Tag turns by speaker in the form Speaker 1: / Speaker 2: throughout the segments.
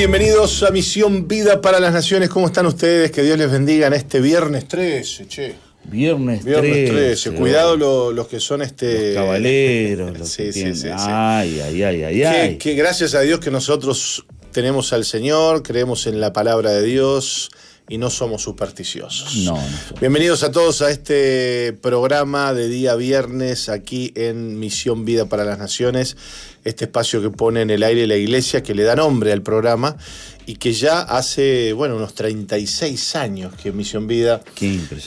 Speaker 1: bienvenidos a Misión Vida para las Naciones. ¿Cómo están ustedes? Que Dios les bendiga en este viernes 13, che.
Speaker 2: Viernes
Speaker 1: 13. Cuidado los que son
Speaker 2: los cabaleros, los
Speaker 1: sí,
Speaker 2: que tienen.
Speaker 1: sí.
Speaker 2: Ay.
Speaker 1: Que gracias a Dios que nosotros tenemos al Señor, creemos en la palabra de Dios y no somos supersticiosos.
Speaker 2: No.
Speaker 1: Bienvenidos a todos a este programa de día viernes aquí en Misión Vida para las Naciones, este espacio que pone en el aire la iglesia, que le da nombre al programa y que ya hace, unos 36 años que Misión Vida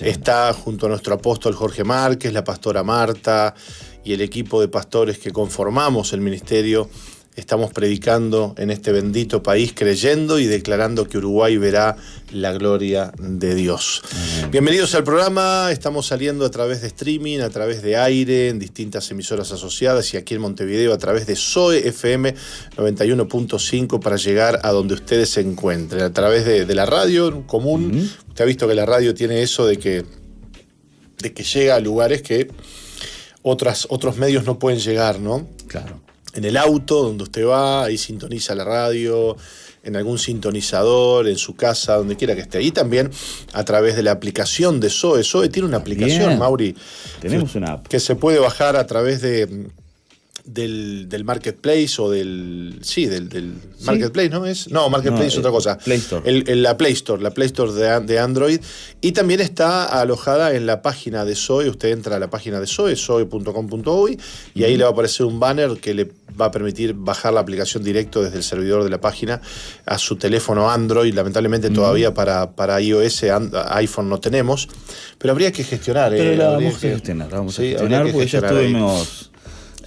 Speaker 1: está junto a nuestro apóstol Jorge Márquez, la pastora Marta y el equipo de pastores que conformamos el ministerio. Estamos predicando en este bendito país, creyendo y declarando que Uruguay verá la gloria de Dios. Bienvenidos al programa. Estamos saliendo a través de streaming, a través de aire, en distintas emisoras asociadas y aquí en Montevideo a través de SOE FM 91.5 para llegar a donde ustedes se encuentren. A través de la radio común. Usted ha visto que la radio tiene eso de que llega a lugares que otros medios no pueden llegar, ¿no?
Speaker 2: Claro.
Speaker 1: En el auto, donde usted va, ahí sintoniza la radio, en algún sintonizador, en su casa, donde quiera que esté. Y también a través de la aplicación de SOE. SOE tiene una aplicación,
Speaker 2: Bien.
Speaker 1: Mauri.
Speaker 2: Tenemos una app.
Speaker 1: Que se puede bajar a través del Marketplace o del Marketplace, ¿no es? No, Marketplace es otra cosa.
Speaker 2: Play Store.
Speaker 1: La Play Store de Android. Y también está alojada en la página de SOE. Usted entra a la página de SOE, soe.com.uy, y ahí le va a aparecer un banner que le va a permitir bajar la aplicación directo desde el servidor de la página a su teléfono Android. Lamentablemente todavía para iOS, iPhone no tenemos, pero habría que gestionar.
Speaker 2: Pero la vamos a gestionar, porque ya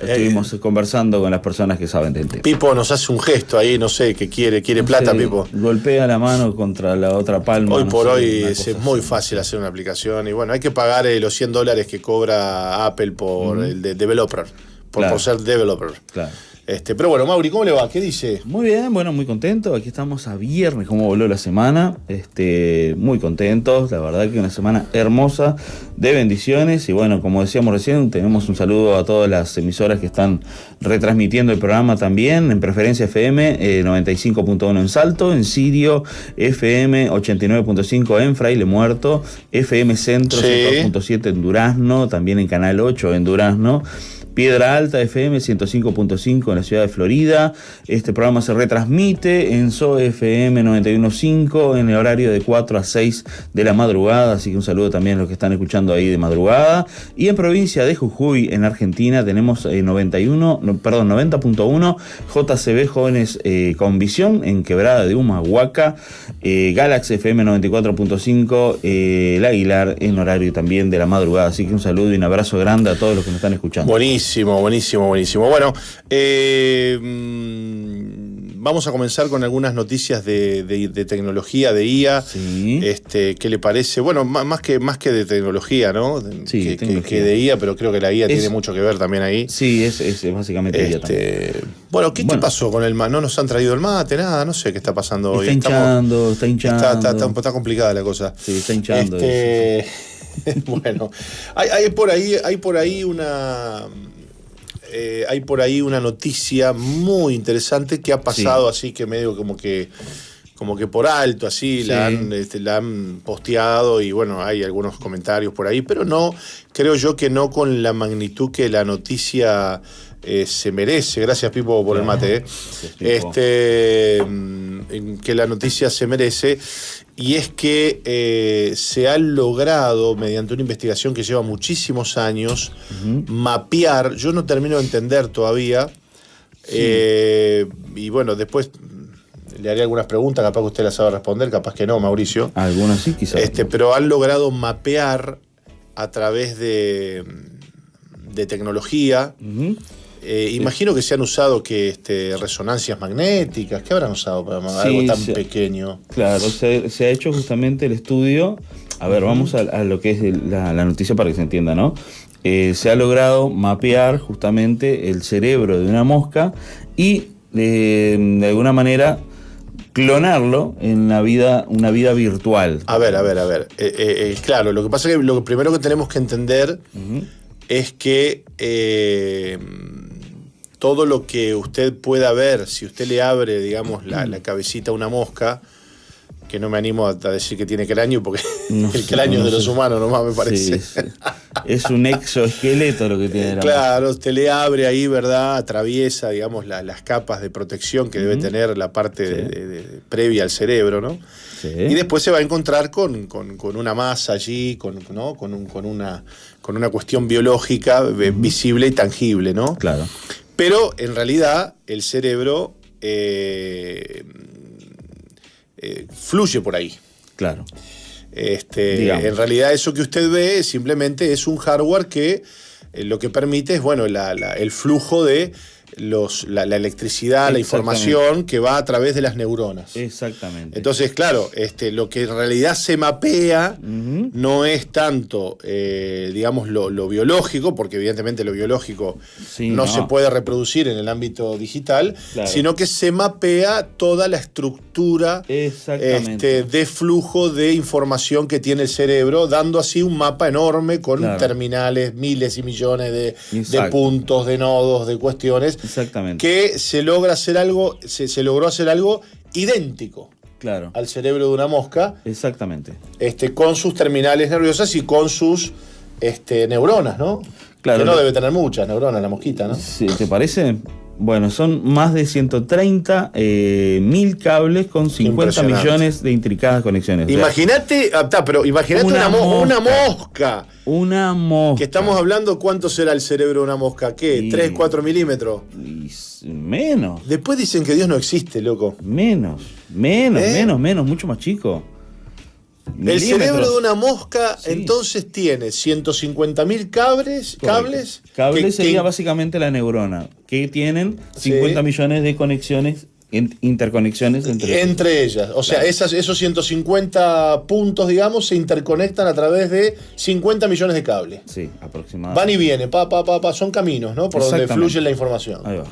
Speaker 2: estuvimos conversando con las personas que saben del tema.
Speaker 1: Pipo nos hace un gesto ahí, no sé, que quiere plata, Pipo.
Speaker 2: Golpea la mano contra la otra palma.
Speaker 1: Hoy por hoy es muy fácil hacer una aplicación y hay que pagar los $100 que cobra Apple por el de developer, por ser developer.
Speaker 2: Claro.
Speaker 1: Pero bueno, Mauri, ¿cómo le va? ¿Qué dice?
Speaker 2: Muy bien, muy contento. Aquí estamos a viernes, cómo voló la semana. Muy contentos, la verdad que una semana hermosa de bendiciones. Y como decíamos recién, tenemos un saludo a todas las emisoras que están retransmitiendo el programa también. En Preferencia FM 95.1 en Salto, en Sirio FM 89.5 en Fraile Muerto, FM Centro 102.7 en Durazno, también en Canal 8 en Durazno. Piedra Alta FM 105.5 en la ciudad de Florida. Este programa se retransmite en SOE FM 91.5 en el horario de 4 a 6 de la madrugada, así que un saludo también a los que están escuchando ahí de madrugada. Y en provincia de Jujuy, en Argentina, tenemos 90.1 JCB Jóvenes con Visión en Quebrada de Humahuaca, Galaxy FM 94.5 El Aguilar en horario también de la madrugada, así que un saludo y un abrazo grande a todos los que nos están escuchando.
Speaker 1: Buenísimo. Bueno, vamos a comenzar con algunas noticias de tecnología, de IA.
Speaker 2: Sí.
Speaker 1: ¿Qué le parece? Más que de tecnología, ¿no?
Speaker 2: Sí,
Speaker 1: que de IA, pero creo que la IA tiene mucho que ver también ahí.
Speaker 2: Sí, es básicamente IA también.
Speaker 1: ¿Qué pasó con el mate? No nos han traído el mate, nada, no sé qué está pasando hoy.
Speaker 2: Está hinchando.
Speaker 1: Está complicada la cosa.
Speaker 2: Sí, está hinchando.
Speaker 1: Hay por ahí una noticia muy interesante que ha pasado así que medio como que por alto, así la han posteado y hay algunos comentarios por ahí, pero no, creo yo que no con la magnitud que la noticia se merece. Gracias, Pipo, por el mate. Que la noticia se merece. Y es que se ha logrado, mediante una investigación que lleva muchísimos años, mapear, yo no termino de entender todavía, y después le haré algunas preguntas, capaz que usted las sabe responder, capaz que no, Mauricio.
Speaker 2: Algunas sí, quizás.
Speaker 1: Pero han logrado mapear a través de tecnología. Imagino que se han usado resonancias magnéticas. ¿Qué habrán usado para algo tan pequeño?
Speaker 2: Claro, se ha hecho justamente el estudio. A ver, vamos a lo que es la noticia para que se entienda, ¿no? Se ha logrado mapear justamente el cerebro de una mosca y de alguna manera clonarlo en una vida virtual.
Speaker 1: A ver. Claro, lo que pasa es que lo primero que tenemos que entender es que todo lo que usted pueda ver, si usted le abre, digamos, la cabecita a una mosca, que no me animo a decir que tiene cráneo, porque no el cráneo de los humanos nomás me parece.
Speaker 2: Sí, sí. Es un exoesqueleto lo que tiene la
Speaker 1: claro, mosca. Usted le abre ahí, ¿verdad? Atraviesa, digamos, las capas de protección que debe tener la parte previa al cerebro, ¿no? Sí. Y después se va a encontrar con una masa allí, con una cuestión biológica visible y tangible, ¿no?
Speaker 2: Claro.
Speaker 1: Pero en realidad el cerebro fluye por ahí.
Speaker 2: Claro.
Speaker 1: En realidad eso que usted ve simplemente es un hardware que lo que permite es, bueno, el flujo de la electricidad, la información que va a través de las neuronas.
Speaker 2: Exactamente.
Speaker 1: Entonces, claro, lo que en realidad se mapea no es tanto, digamos, lo biológico, porque evidentemente lo biológico no se puede reproducir en el ámbito digital, sino que se mapea toda la estructura de flujo de información que tiene el cerebro, dando así un mapa enorme con terminales, miles y millones de puntos, de nodos, de cuestiones.
Speaker 2: Exactamente.
Speaker 1: Que se logró hacer algo idéntico al cerebro de una mosca.
Speaker 2: Exactamente.
Speaker 1: Con sus terminales nerviosas y con sus neuronas, ¿no? Claro. Que no debe tener muchas neuronas la mosquita, ¿no?
Speaker 2: ¿Te parece? Bueno, son más de 130.000 cables con 50 millones de intricadas conexiones.
Speaker 1: Imagínate, una mosca.
Speaker 2: Una mosca.
Speaker 1: Que estamos hablando, ¿cuánto será el cerebro de una mosca? ¿Qué? ¿3, 4 milímetros?
Speaker 2: Menos.
Speaker 1: Después dicen que Dios no existe, loco.
Speaker 2: Menos, mucho más chico.
Speaker 1: El cerebro de una mosca entonces tiene 150.000 cables.
Speaker 2: Cables sería básicamente la neurona, que tienen 50 millones de conexiones, interconexiones entre ellas.
Speaker 1: O sea, esos 150 puntos, digamos, se interconectan a través de 50 millones de cables.
Speaker 2: Sí, aproximadamente.
Speaker 1: Van y vienen, son caminos, ¿no? Por donde fluye la información.
Speaker 2: Ahí va.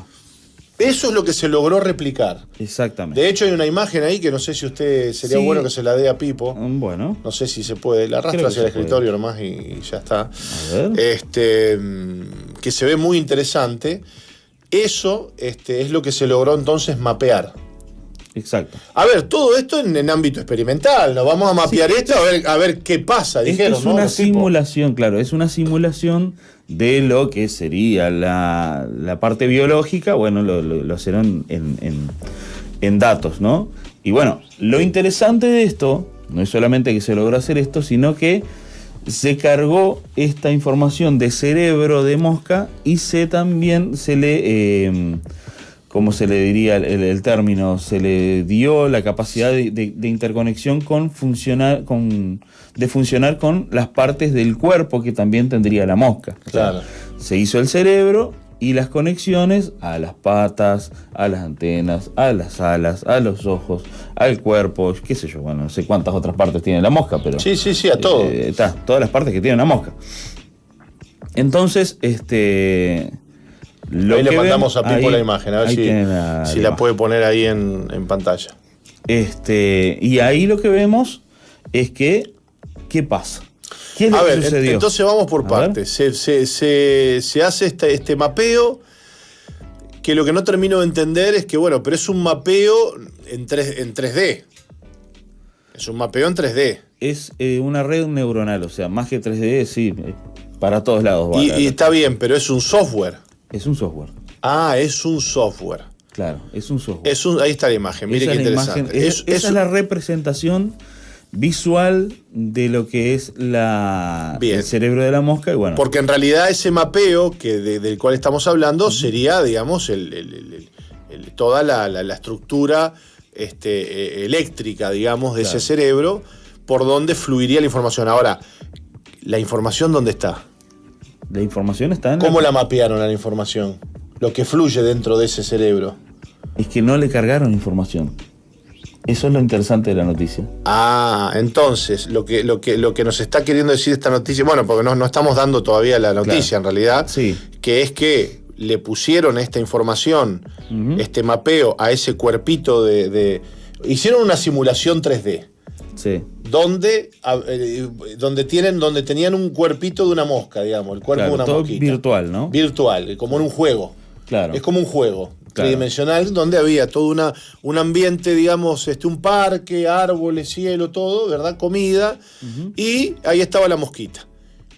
Speaker 1: Eso es lo que se logró replicar.
Speaker 2: Exactamente.
Speaker 1: De hecho, hay una imagen ahí que no sé si usted sería bueno que se la dé a Pipo.
Speaker 2: Bueno.
Speaker 1: No sé si se puede. La arrastra hacia el escritorio nomás y ya está.
Speaker 2: A ver.
Speaker 1: Que se ve muy interesante. Eso es lo que se logró entonces mapear.
Speaker 2: Exacto.
Speaker 1: A ver, todo esto en ámbito experimental. Nos vamos a mapear esto a ver qué pasa, dijeron.
Speaker 2: Es una simulación, claro. Es una simulación de lo que sería la parte biológica. Bueno, lo hicieron en datos, ¿no? Y bueno, lo interesante de esto no es solamente que se logró hacer esto, sino que se cargó esta información de cerebro de mosca y
Speaker 1: también
Speaker 2: se le... ¿cómo se le diría el término? Se le dio la capacidad de interconexión de funcionar con las partes del cuerpo que también tendría la mosca.
Speaker 1: Claro.
Speaker 2: O sea, se hizo el cerebro y las conexiones a las patas, a las antenas, a las alas, a los ojos, al cuerpo, qué sé yo, bueno, no sé cuántas otras partes tiene la mosca, pero...
Speaker 1: Sí, a todo.
Speaker 2: Todas las partes que tiene una mosca. Entonces, ahí
Speaker 1: le mandamos a Pipo la imagen, a ver si la puede poner ahí en pantalla.
Speaker 2: Y ahí lo que vemos es que, ¿qué pasa? ¿Qué es lo que sucedió?
Speaker 1: Entonces vamos por partes. Se hace este mapeo, que lo que no termino de entender es que, bueno, pero es un mapeo en 3D. Es un mapeo en 3D.
Speaker 2: Es una red neuronal, o sea, más que 3D, sí, para todos lados.
Speaker 1: Y está bien, pero es un software.
Speaker 2: Es un software.
Speaker 1: Es un software.
Speaker 2: Claro, es un software.
Speaker 1: Ahí está la imagen, mire qué interesante.
Speaker 2: Esa es la representación visual de lo que es el cerebro de la mosca. Y bueno,
Speaker 1: porque en realidad ese mapeo del cual estamos hablando sería, digamos, toda la estructura eléctrica, digamos, de ese cerebro, por donde fluiría la información. Ahora, ¿la información dónde está?
Speaker 2: La información está en...
Speaker 1: ¿Cómo la mapearon a la información? Lo que fluye dentro de ese cerebro.
Speaker 2: Es que no le cargaron información. Eso es lo interesante de la noticia.
Speaker 1: Entonces, lo que nos está queriendo decir esta noticia, bueno, porque no estamos dando todavía la noticia, en realidad, que es que le pusieron esta información, este mapeo a ese cuerpito hicieron una simulación 3D.
Speaker 2: Sí.
Speaker 1: Donde tenían un cuerpito de una mosca, digamos, el cuerpo de una
Speaker 2: todo
Speaker 1: mosquita.
Speaker 2: Virtual, ¿no?
Speaker 1: Virtual, como en un juego.
Speaker 2: Claro.
Speaker 1: Es como un juego
Speaker 2: Claro.
Speaker 1: tridimensional donde había todo un ambiente, digamos, un parque, árboles, cielo, todo, ¿verdad? Comida. Y ahí estaba la mosquita.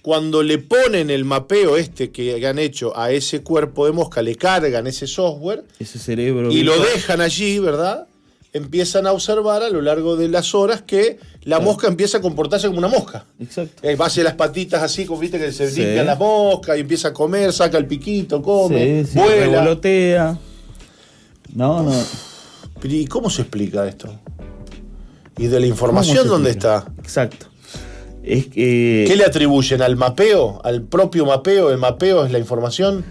Speaker 1: Cuando le ponen el mapeo que han hecho a ese cuerpo de mosca, le cargan ese software
Speaker 2: Ese cerebro.
Speaker 1: y lo dejan allí, ¿verdad? Empiezan a observar a lo largo de las horas que la mosca empieza a comportarse como una mosca.
Speaker 2: Exacto.
Speaker 1: Va hacia las patitas así, como viste que se
Speaker 2: Sí.
Speaker 1: limpian las moscas y empieza a comer, saca el piquito, come,
Speaker 2: Sí,
Speaker 1: vuela.
Speaker 2: revolotea. No.
Speaker 1: Pero ¿y cómo se explica esto? ¿Y de la información dónde está?
Speaker 2: Exacto. Es que.
Speaker 1: ¿Qué le atribuyen al mapeo? ¿Al propio mapeo? ¿El mapeo es la información?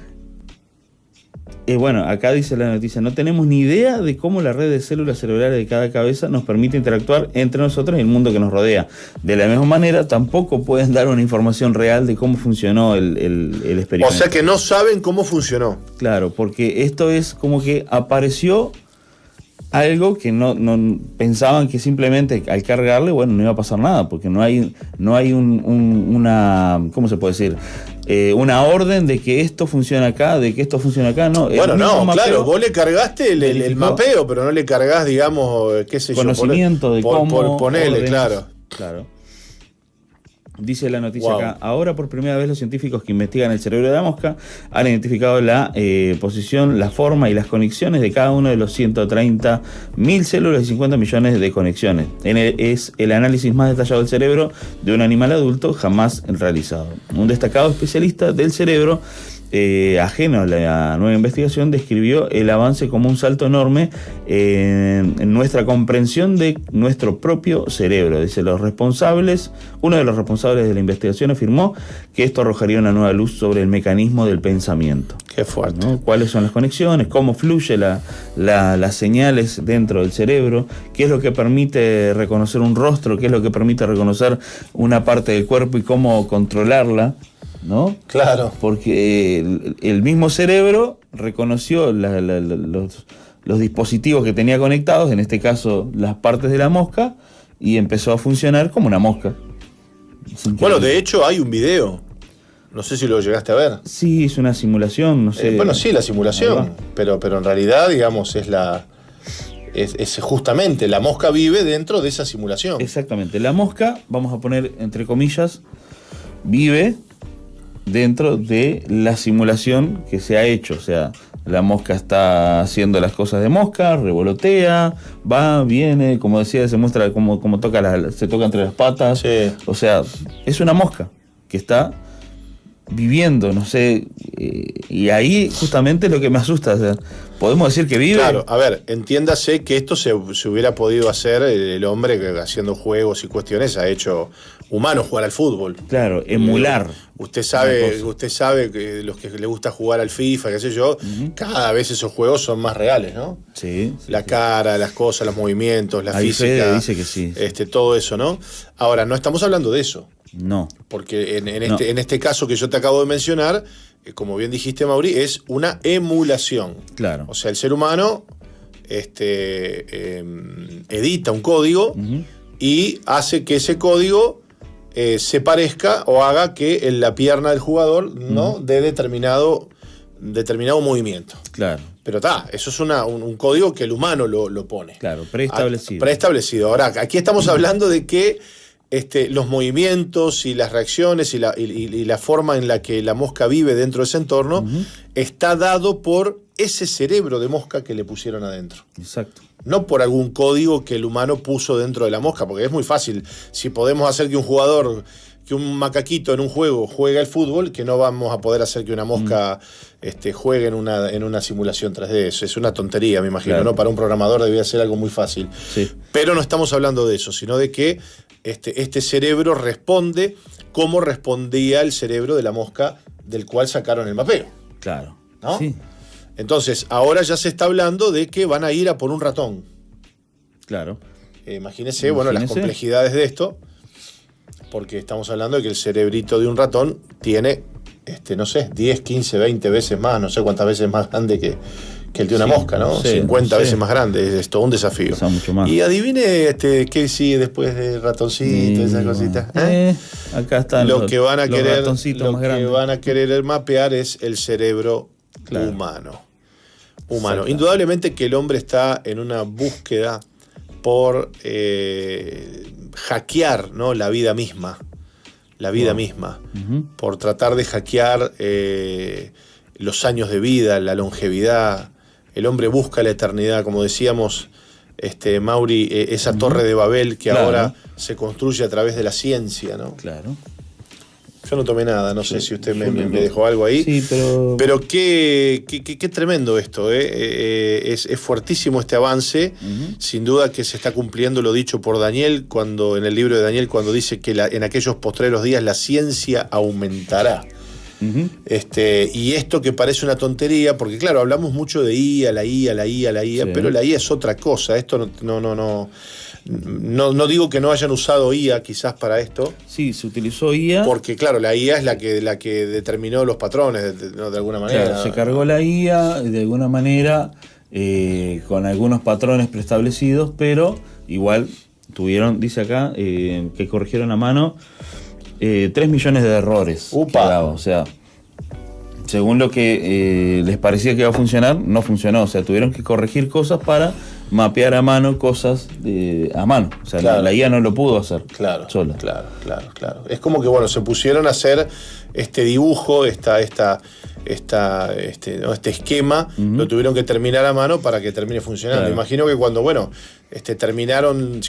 Speaker 2: Bueno, acá dice la noticia, no tenemos ni idea de cómo la red de células cerebrales de cada cabeza nos permite interactuar entre nosotros y el mundo que nos rodea. De la misma manera, tampoco pueden dar una información real de cómo funcionó el experimento.
Speaker 1: O sea que no saben cómo funcionó.
Speaker 2: Claro, porque esto es como que apareció algo que no pensaban que simplemente al cargarle, bueno, no iba a pasar nada, porque no hay una, ¿cómo se puede decir? Una orden de que esto funciona acá, de que esto funciona acá, no.
Speaker 1: Bueno, no,
Speaker 2: mapeo,
Speaker 1: claro, vos le cargaste el mapeo, pero no le cargás, digamos, qué sé yo.
Speaker 2: Conocimiento de cómo.
Speaker 1: Ponele,
Speaker 2: órdenes.
Speaker 1: claro.
Speaker 2: Dice la noticia
Speaker 1: Wow.
Speaker 2: acá, ahora por primera vez los científicos que investigan el cerebro de la mosca han identificado la posición, la forma y las conexiones de cada uno de los 130.000 células y 50 millones de conexiones. Es el análisis más detallado del cerebro de un animal adulto jamás realizado. Un destacado especialista del cerebro, ajeno a la nueva investigación, describió el avance como un salto enorme en nuestra comprensión de nuestro propio cerebro. Dice, uno de los responsables de la investigación afirmó que esto arrojaría una nueva luz sobre el mecanismo del pensamiento.
Speaker 1: Qué fuerte.
Speaker 2: ¿No? ¿Cuáles son las conexiones? ¿Cómo fluye las señales dentro del cerebro? ¿Qué es lo que permite reconocer un rostro? ¿Qué es lo que permite reconocer una parte del cuerpo y cómo controlarla? ¿No?
Speaker 1: Claro.
Speaker 2: Porque el mismo cerebro reconoció los dispositivos que tenía conectados, en este caso las partes de la mosca, y empezó a funcionar como una mosca.
Speaker 1: Bueno, de hecho hay un video. No sé si lo llegaste a ver.
Speaker 2: Sí, es una simulación, no sé.
Speaker 1: Bueno, sí, la simulación. Pero en realidad, digamos, es justamente la mosca vive dentro de esa simulación.
Speaker 2: Exactamente. La mosca, vamos a poner entre comillas, vive dentro de la simulación que se ha hecho. O sea, la mosca está haciendo las cosas de mosca, revolotea, va, viene, como decía, se muestra cómo se toca entre las patas.
Speaker 1: Sí.
Speaker 2: O sea, es una mosca que está viviendo, no sé, y ahí justamente lo que me asusta, o sea, podemos decir que vive.
Speaker 1: Claro, a ver, entiéndase que esto se hubiera podido hacer el hombre que haciendo juegos y cuestiones ha hecho humanos jugar al fútbol.
Speaker 2: Claro, emular.
Speaker 1: Usted sabe que los que le gusta jugar al FIFA, qué sé yo, cada vez esos juegos son más reales, ¿no?
Speaker 2: Sí.
Speaker 1: La cara, las cosas, los movimientos, la
Speaker 2: Ahí
Speaker 1: física.
Speaker 2: Fede dice que sí.
Speaker 1: Todo eso, ¿no? Ahora, no estamos hablando de eso.
Speaker 2: No.
Speaker 1: Porque en este caso que yo te acabo de mencionar, como bien dijiste, Mauri, es una emulación.
Speaker 2: Claro.
Speaker 1: O sea, el ser humano edita un código y hace que ese código se parezca o haga que en la pierna del jugador no dé determinado movimiento.
Speaker 2: Claro.
Speaker 1: Pero eso es un código que el humano lo pone.
Speaker 2: Claro, preestablecido.
Speaker 1: Preestablecido. Ahora, aquí estamos hablando de que los movimientos y las reacciones y la forma en la que la mosca vive dentro de ese entorno está dado por ese cerebro de mosca que le pusieron adentro.
Speaker 2: Exacto.
Speaker 1: No por algún código que el humano puso dentro de la mosca, porque es muy fácil. Si podemos hacer que un macaquito en un juego juegue al fútbol, que no vamos a poder hacer que una mosca juegue en una simulación 3D. Es una tontería, me imagino,
Speaker 2: Claro.
Speaker 1: ¿no? Para un programador debía ser algo muy fácil.
Speaker 2: Sí.
Speaker 1: Pero no estamos hablando de eso, sino de que este cerebro responde como respondía el cerebro de la mosca del cual sacaron el mapeo.
Speaker 2: Claro.
Speaker 1: ¿No?
Speaker 2: Sí.
Speaker 1: Entonces, ahora ya se está hablando de que van a ir a por un ratón.
Speaker 2: Claro.
Speaker 1: Imagínese, las complejidades de esto, porque estamos hablando de que el cerebrito de un ratón tiene, no sé, 10, 15, 20 veces más, no sé cuántas veces más grande que el de una mosca, ¿no? 50 veces más grande, es todo un desafío.
Speaker 2: O sea, mucho más.
Speaker 1: Y adivine qué sigue después del ratoncito, esas cositas.
Speaker 2: Acá están
Speaker 1: Lo que van a
Speaker 2: los
Speaker 1: querer,
Speaker 2: ratoncitos
Speaker 1: lo
Speaker 2: más
Speaker 1: que
Speaker 2: grandes.
Speaker 1: van a querer mapear es el cerebro
Speaker 2: Claro.
Speaker 1: humano. humano. Indudablemente que el hombre está en una búsqueda por hackear, ¿no?, la vida misma. La vida misma. Por tratar de hackear los años de vida, la longevidad. El hombre busca la eternidad, como decíamos, Mauri, esa torre de Babel que ahora se construye a través de la ciencia, ¿no?
Speaker 2: Claro.
Speaker 1: Yo no tomé nada, no sé si usted me dejó algo ahí.
Speaker 2: Sí,
Speaker 1: pero qué tremendo esto, ¿eh? Es fuertísimo este avance. Sin duda que se está cumpliendo lo dicho por Daniel en el libro de Daniel, cuando dice que en aquellos postreros días la ciencia aumentará. Y esto que parece una tontería, porque claro, hablamos mucho de IA, la IA, sí. Pero la IA es otra cosa. Esto no digo que no hayan usado IA quizás para esto.
Speaker 2: Sí, se utilizó IA.
Speaker 1: Porque claro, la IA es la que determinó los patrones de alguna manera.
Speaker 2: Claro, se cargó la IA de alguna manera con algunos patrones preestablecidos, pero igual tuvieron, dice acá, que corrigieron a mano 3 millones de errores. O sea, según lo que les parecía que iba a funcionar, no funcionó. O sea, tuvieron que corregir cosas para mapear a mano cosas a mano. O sea, claro, la IA no lo pudo hacer sola.
Speaker 1: Claro. Es como que, bueno, se pusieron a hacer este dibujo, este esquema, lo tuvieron que terminar a mano para que termine funcionando. Claro. Imagino que cuando,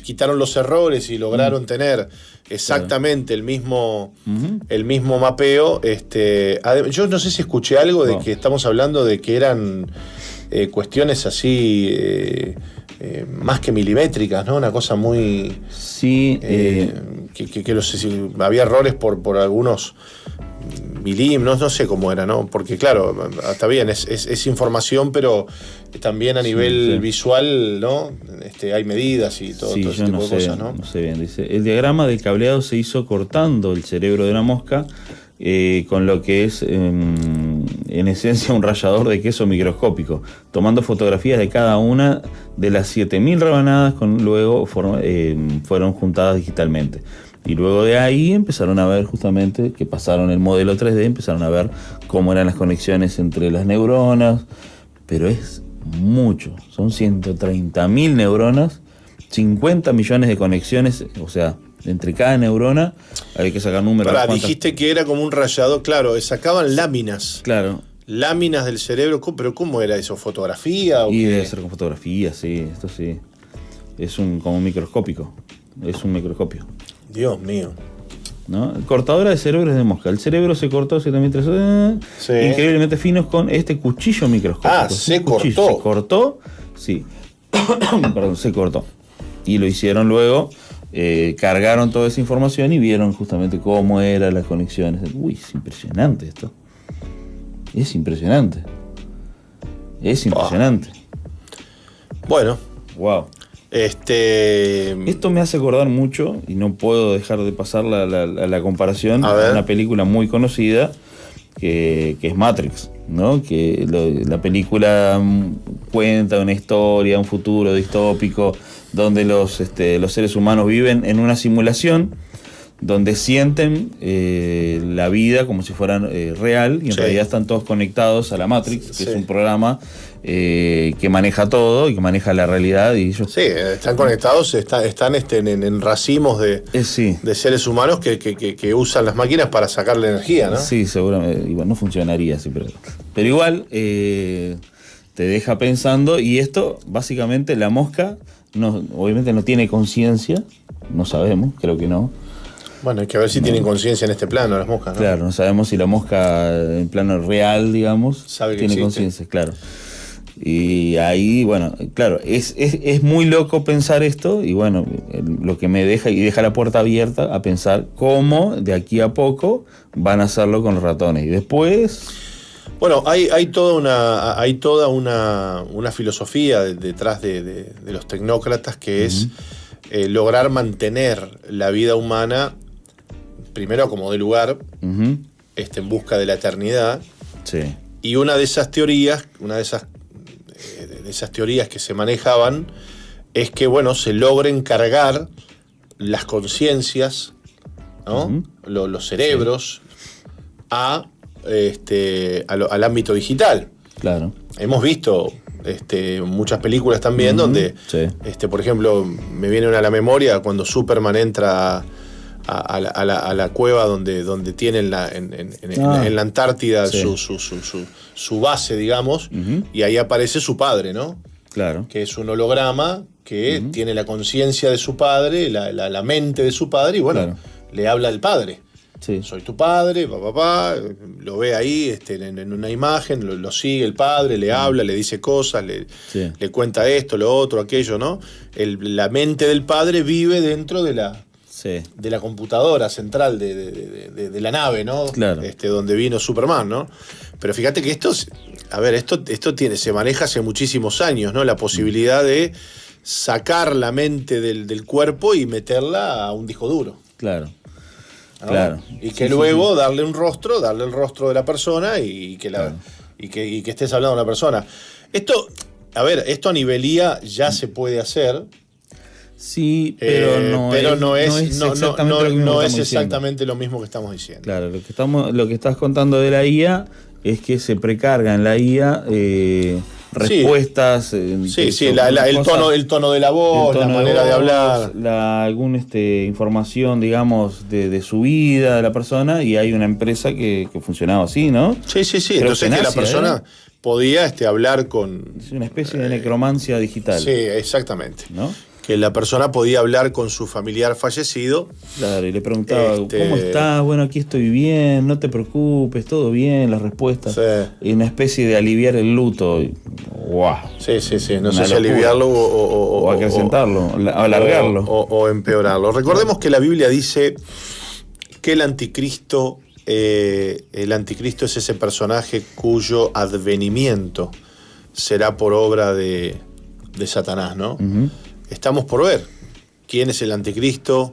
Speaker 1: quitaron los errores y lograron tener exactamente el mismo mapeo. Yo no sé si escuché algo de que estamos hablando de que eran cuestiones así más que milimétricas, ¿no? Una cosa muy...
Speaker 2: Sí.
Speaker 1: Que no sé si había errores por algunos milímetros, no sé cómo era, ¿no? Porque claro, está bien, es información, pero también a nivel visual, ¿no? Hay medidas y todo ese tipo de cosas, ¿no?
Speaker 2: No sé bien, dice, el diagrama del cableado se hizo cortando el cerebro de una mosca con lo que es en esencia un rallador de queso microscópico, tomando fotografías de cada una de las 7.000 rebanadas luego fueron juntadas digitalmente. Y luego de ahí empezaron a ver justamente que pasaron el modelo 3D, empezaron a ver cómo eran las conexiones entre las neuronas, pero es mucho, son 130.000 neuronas, 50 millones de conexiones, o sea, entre cada neurona hay que sacar números.
Speaker 1: Dijiste que era como un rallador, claro, sacaban láminas.
Speaker 2: Claro.
Speaker 1: Láminas del cerebro, pero ¿cómo era eso? ¿Fotografía?
Speaker 2: Y debe ser con fotografía, sí, esto sí. Es como un microscópico, es un microscopio.
Speaker 1: Dios mío.
Speaker 2: ¿No? Cortadora de cerebros de mosca. El cerebro se cortó 7.300, increíblemente finos con este cuchillo microscópico.
Speaker 1: Se
Speaker 2: cortó, sí. Perdón, se cortó. Y lo hicieron luego, cargaron toda esa información y vieron justamente cómo eran las conexiones. Uy, es impresionante esto. Es impresionante.
Speaker 1: Bueno.
Speaker 2: Wow. Esto me hace acordar mucho, y no puedo dejar de pasar la comparación, a una película muy conocida que es Matrix, ¿no? Que la película cuenta una historia, un futuro distópico, donde los seres humanos viven en una simulación donde sienten la vida como si fuera real, y en realidad están todos conectados a la Matrix, que es un programa que maneja todo y que maneja la realidad. Y ellos
Speaker 1: están conectados, están en racimos de seres humanos que usan las máquinas para sacarle energía, ¿no?
Speaker 2: Sí, seguramente. Igual no funcionaría así, pero igual te deja pensando. Y esto, básicamente, la mosca obviamente no tiene conciencia, no sabemos, creo que no.
Speaker 1: Bueno, hay que ver si tienen conciencia en este plano las moscas, ¿no?
Speaker 2: Claro, no sabemos si la mosca en plano real, digamos, tiene conciencia, claro. Y ahí, bueno, claro, es muy loco pensar esto, y bueno, lo que me deja la puerta abierta a pensar cómo de aquí a poco van a hacerlo con los ratones. Y después...
Speaker 1: Bueno, hay toda una filosofía detrás de los tecnócratas, que es lograr mantener la vida humana, primero como de lugar, en busca de la eternidad.
Speaker 2: Sí.
Speaker 1: Y una de esas teorías que se manejaban es que, bueno, se logren cargar las conciencias, ¿no? Los cerebros al ámbito digital.
Speaker 2: Claro.
Speaker 1: Hemos visto muchas películas también, donde, por ejemplo, me viene una a la memoria cuando Superman entra a la cueva donde tienen en la Antártida su base, digamos, y ahí aparece su padre, ¿no?
Speaker 2: Claro. Que
Speaker 1: es un holograma que tiene la conciencia de su padre, la mente de su padre, y bueno, le habla al padre. Sí. Soy tu padre, papá, lo ve ahí en una imagen, lo sigue el padre, le habla, le dice cosas, le cuenta esto, lo otro, aquello, ¿no? La mente del padre vive dentro de la computadora central de la nave, ¿no?
Speaker 2: Claro.
Speaker 1: Donde vino Superman, ¿no? Pero fíjate que esto se maneja hace muchísimos años, ¿no? La posibilidad de sacar la mente del cuerpo y meterla a un disco duro.
Speaker 2: Claro.
Speaker 1: ¿No? Claro. Y que luego darle el rostro de la persona y que estés hablando de la persona. Esto a nivel IA ya se puede hacer.
Speaker 2: Sí, pero no
Speaker 1: es exactamente lo mismo que estamos diciendo.
Speaker 2: Claro, lo que estás contando de la IA es que se precarga en la IA respuestas.
Speaker 1: El tono de la voz, la manera de hablar.
Speaker 2: Alguna información, digamos, de su vida, de la persona, y hay una empresa que funcionaba así, ¿no?
Speaker 1: Sí. Entonces que la persona podía hablar con...
Speaker 2: Es una especie de necromancia digital.
Speaker 1: Sí, exactamente.
Speaker 2: ¿No?
Speaker 1: Que la persona podía hablar con su familiar fallecido.
Speaker 2: Claro, y le preguntaba, ¿cómo estás? Bueno, aquí estoy bien, no te preocupes, todo bien, las respuestas.
Speaker 1: Sí.
Speaker 2: Y una especie de aliviar el luto. ¡Wow!
Speaker 1: Sí. No sé si aliviarlo
Speaker 2: o acrecentarlo, alargarlo.
Speaker 1: O empeorarlo. Recordemos que la Biblia dice que el anticristo es ese personaje cuyo advenimiento será por obra de Satanás, ¿no? Uh-huh. Estamos por ver quién es el anticristo,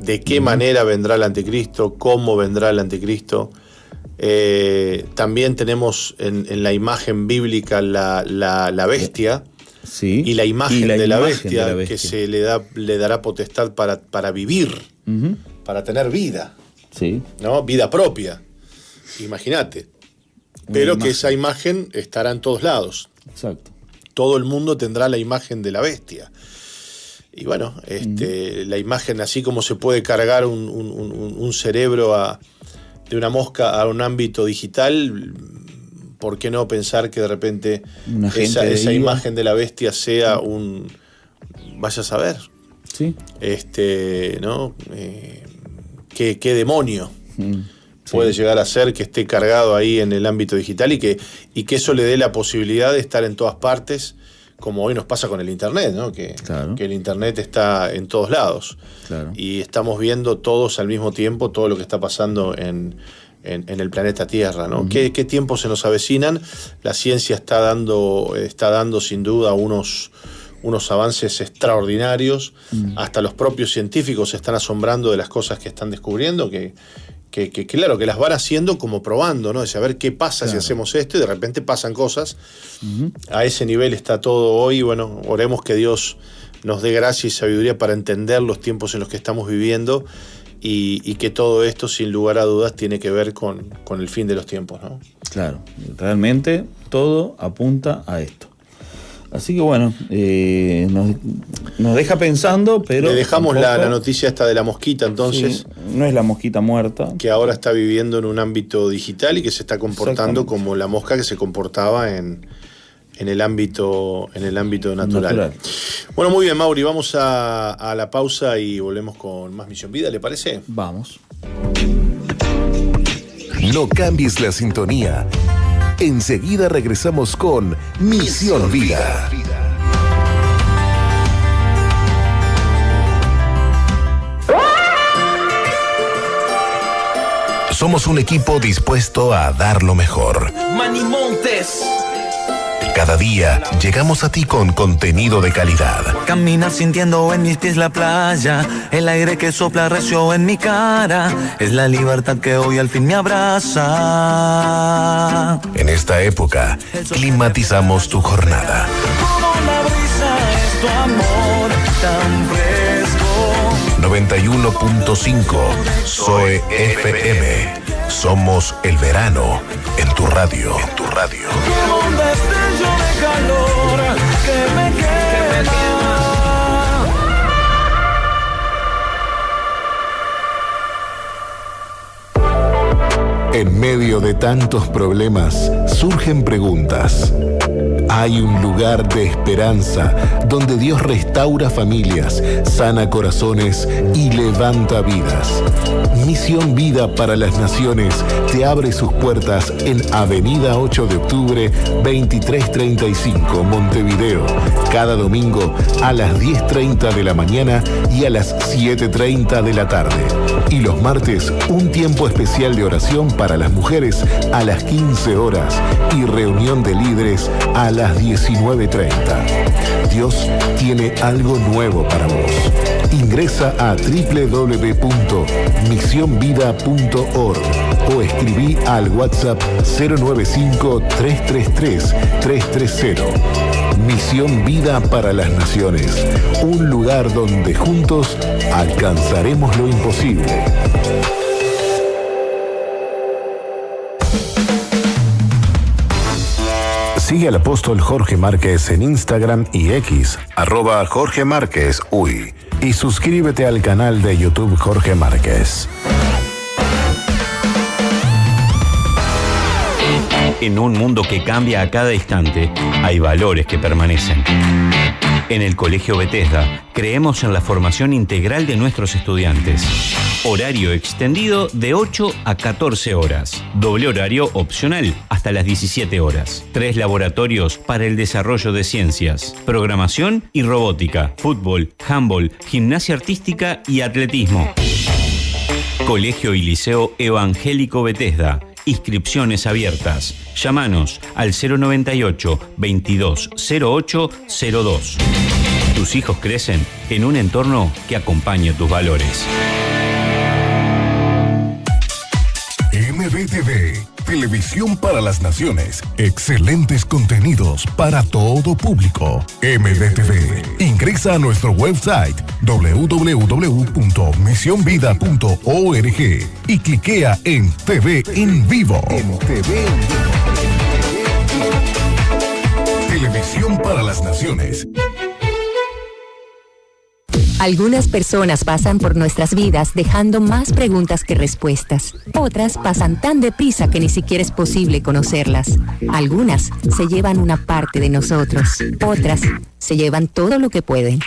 Speaker 1: de qué manera vendrá el anticristo, cómo vendrá el anticristo. También tenemos en la imagen bíblica la bestia, y la imagen de la bestia que se le dará potestad para vivir, para tener vida, ¿no? Vida propia, imagínate. Pero que esa imagen estará en todos lados.
Speaker 2: Exacto.
Speaker 1: Todo el mundo tendrá la imagen de la bestia. Y bueno, la imagen, así como se puede cargar un cerebro de una mosca a un ámbito digital, ¿por qué no pensar que de repente esa imagen de la bestia sea vaya a saber?
Speaker 2: Sí.
Speaker 1: ¿No? ¿Qué demonio puede llegar a ser que esté cargado ahí en el ámbito digital y que eso le dé la posibilidad de estar en todas partes? Como hoy nos pasa con el Internet, ¿no? Que el Internet está en todos lados.
Speaker 2: Claro.
Speaker 1: Y estamos viendo todos al mismo tiempo todo lo que está pasando en el planeta Tierra, ¿no? Uh-huh. ¿Qué tiempos se nos avecinan? La ciencia está dando sin duda unos avances extraordinarios. Uh-huh. Hasta los propios científicos se están asombrando de las cosas que están descubriendo, que claro, que las van haciendo como probando, ¿no? De saber qué pasa si hacemos esto, y de repente pasan cosas. Uh-huh. A ese nivel está todo hoy. Bueno, oremos que Dios nos dé gracia y sabiduría para entender los tiempos en los que estamos viviendo, y que todo esto, sin lugar a dudas, tiene que ver con el fin de los tiempos, ¿no?
Speaker 2: Claro, realmente todo apunta a esto. Así que bueno, nos deja pensando, pero...
Speaker 1: Le dejamos la noticia esta de la mosquita, entonces.
Speaker 2: Sí, no es la mosquita muerta.
Speaker 1: Que ahora está viviendo en un ámbito digital y que se está comportando como la mosca que se comportaba en el ámbito natural. Bueno, muy bien, Mauri, vamos a la pausa y volvemos con más Misión Vida, ¿le parece?
Speaker 2: Vamos.
Speaker 3: No cambies la sintonía. Enseguida regresamos con Misión Vida. Somos un equipo dispuesto a dar lo mejor.
Speaker 4: Manny Montes.
Speaker 3: Cada día llegamos a ti con contenido de calidad.
Speaker 4: Caminar sintiendo en mis pies la playa, el aire que sopla recio en mi cara, es la libertad que hoy al fin me abraza.
Speaker 3: En esta época, climatizamos tu jornada.
Speaker 4: Como la brisa es tu amor tan fresco.
Speaker 3: 91.5 Zoe FM. Somos el verano en tu radio.
Speaker 4: Como un destello de calor.
Speaker 3: En medio de tantos problemas, surgen preguntas. Hay un lugar de esperanza donde Dios restaura familias, sana corazones y levanta vidas. Misión Vida para las Naciones te abre sus puertas en Avenida 8 de Octubre, 2335, Montevideo, cada domingo a las 10:30 de la mañana y a las 7:30 de la tarde. Y los martes, un tiempo especial de oración para las mujeres a las 15 horas y reunión de líderes a las 19:30. Dios tiene algo nuevo para vos. Ingresa a www.misionvida.org o escribí al WhatsApp 095-333-330. Misión Vida para las Naciones. Un lugar donde juntos alcanzaremos lo imposible. Sigue al apóstol Jorge Márquez en Instagram y X, @Jorge Márquez Uy, y suscríbete al canal de YouTube Jorge Márquez.
Speaker 5: En un mundo que cambia a cada instante, hay valores que permanecen. En el Colegio Bethesda, creemos en la formación integral de nuestros estudiantes. Horario extendido de 8 a 14 horas. Doble horario opcional hasta las 17 horas. 3 laboratorios para el desarrollo de ciencias, programación y robótica, fútbol, handball, gimnasia artística y atletismo. Colegio y Liceo Evangélico Bethesda. Inscripciones abiertas. Llámanos al 098 2208 02. Tus hijos crecen en un entorno que acompañe tus valores.
Speaker 3: MBTV, Televisión para las Naciones. Excelentes contenidos para todo público. MBTV. Ingresa a nuestro website www.misionvida.org y cliquea en TV en vivo. Televisión para las Naciones.
Speaker 6: Algunas personas pasan por nuestras vidas dejando más preguntas que respuestas. Otras pasan tan deprisa que ni siquiera es posible conocerlas. Algunas se llevan una parte de nosotros. Otras se llevan todo lo que pueden.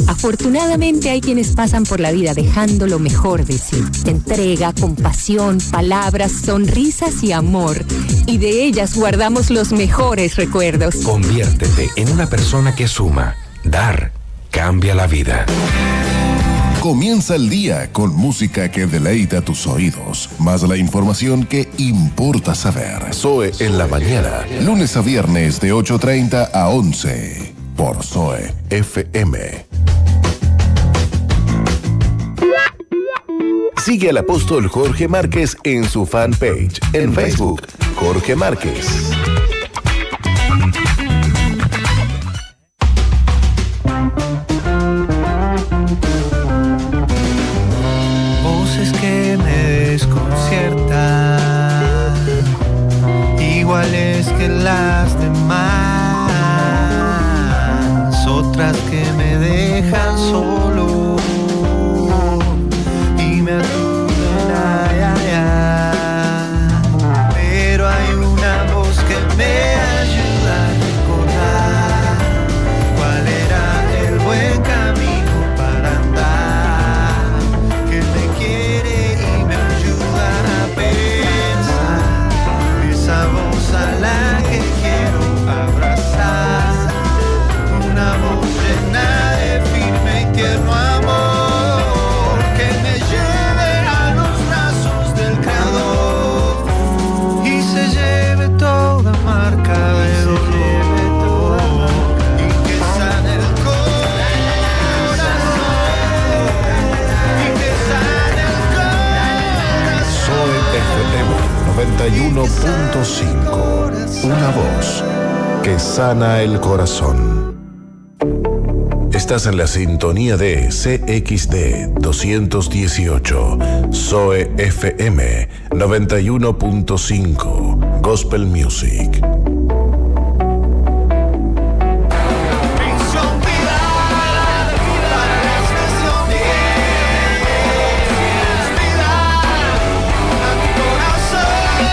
Speaker 6: Afortunadamente hay quienes pasan por la vida dejando lo mejor de sí. Entrega, compasión, palabras, sonrisas y amor. Y de ellas guardamos los mejores recuerdos.
Speaker 7: Conviértete en una persona que suma. Dar cambia la vida.
Speaker 3: Comienza el día con música que deleita tus oídos, más la información que importa saber. Zoe en la mañana, lunes a viernes de 8:30 a 11 por Zoe FM. Sigue al apóstol Jorge Márquez en su fanpage en Facebook, Jorge Márquez.
Speaker 4: Voces que me desconciertan, iguales que las demás, otras que me dejan solo y me aturan, pero hay una voz que me ayuda a recordar cuál era el buen camino para andar, que me quiere y me ayuda a pensar, esa voz a la que quiero abrazar, una voz llena de firme y tierno amor, que me lleve a los brazos del Creador y se lleve toda marca de dolor y que sane el corazón y que sane el corazón.
Speaker 3: Zoe FM 91.5. Una voz que sana el corazón. Estás en la sintonía de CXD 218. Zoe FM 91.5. Gospel Music.
Speaker 4: Misión Vida para las naciones, vida a mi corazón.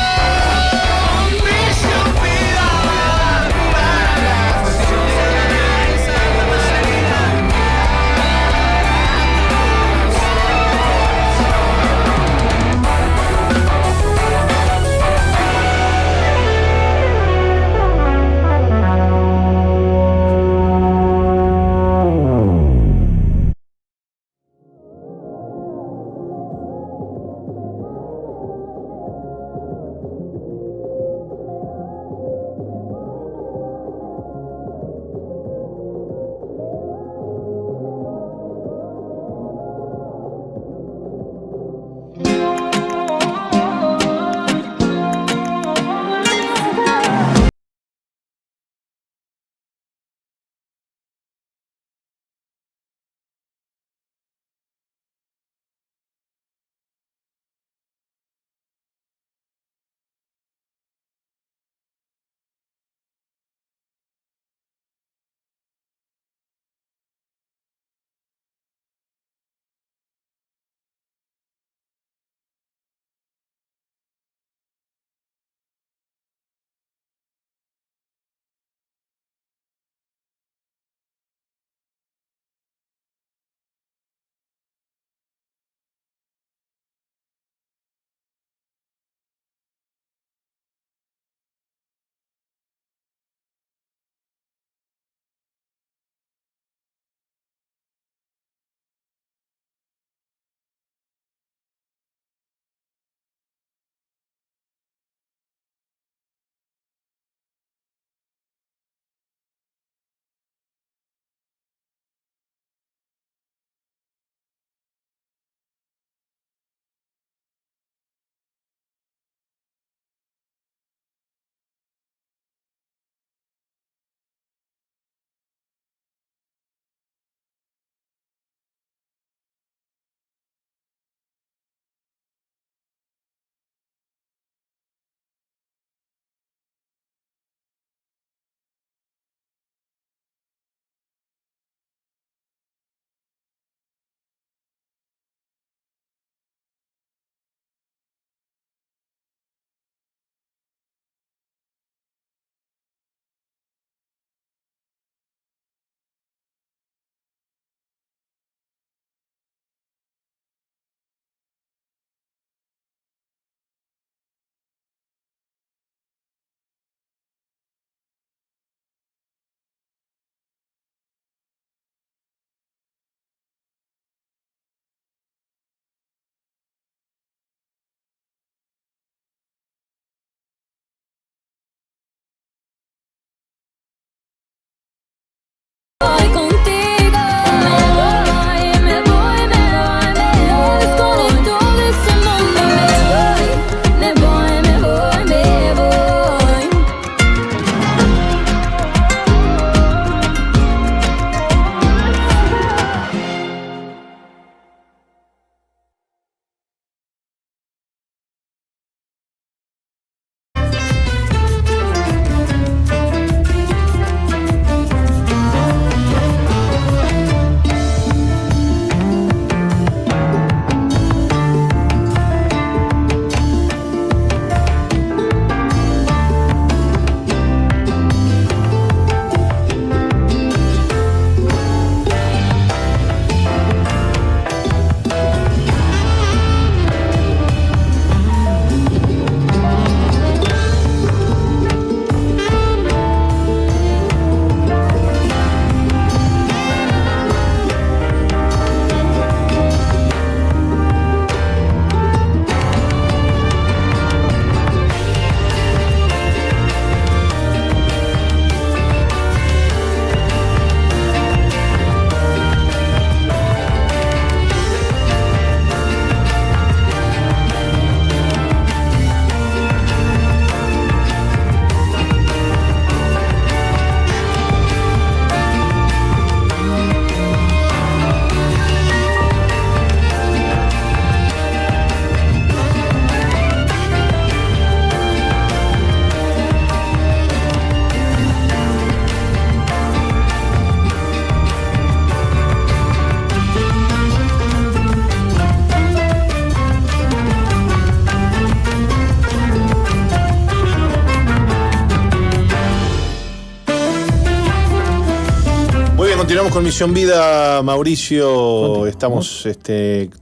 Speaker 1: Continuamos con Misión Vida, Mauricio. Estamos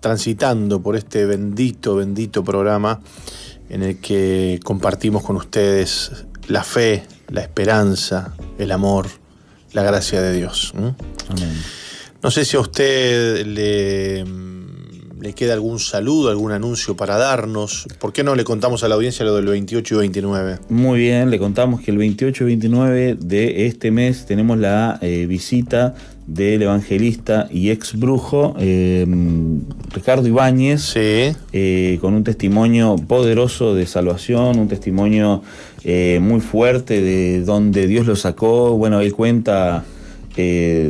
Speaker 1: transitando por este bendito programa en el que compartimos con ustedes la fe, la esperanza, el amor, la gracia de Dios.
Speaker 2: Amén.
Speaker 1: No sé si a usted le queda algún saludo, algún anuncio para darnos. ¿Por qué no le contamos a la audiencia lo del 28 y 29?
Speaker 2: Muy bien, le contamos que el 28 y 29 de este mes tenemos la visita del evangelista y ex brujo Ricardo Ibáñez,
Speaker 1: sí.
Speaker 2: Con un testimonio poderoso de salvación, un testimonio muy fuerte de donde Dios lo sacó. Bueno, él cuenta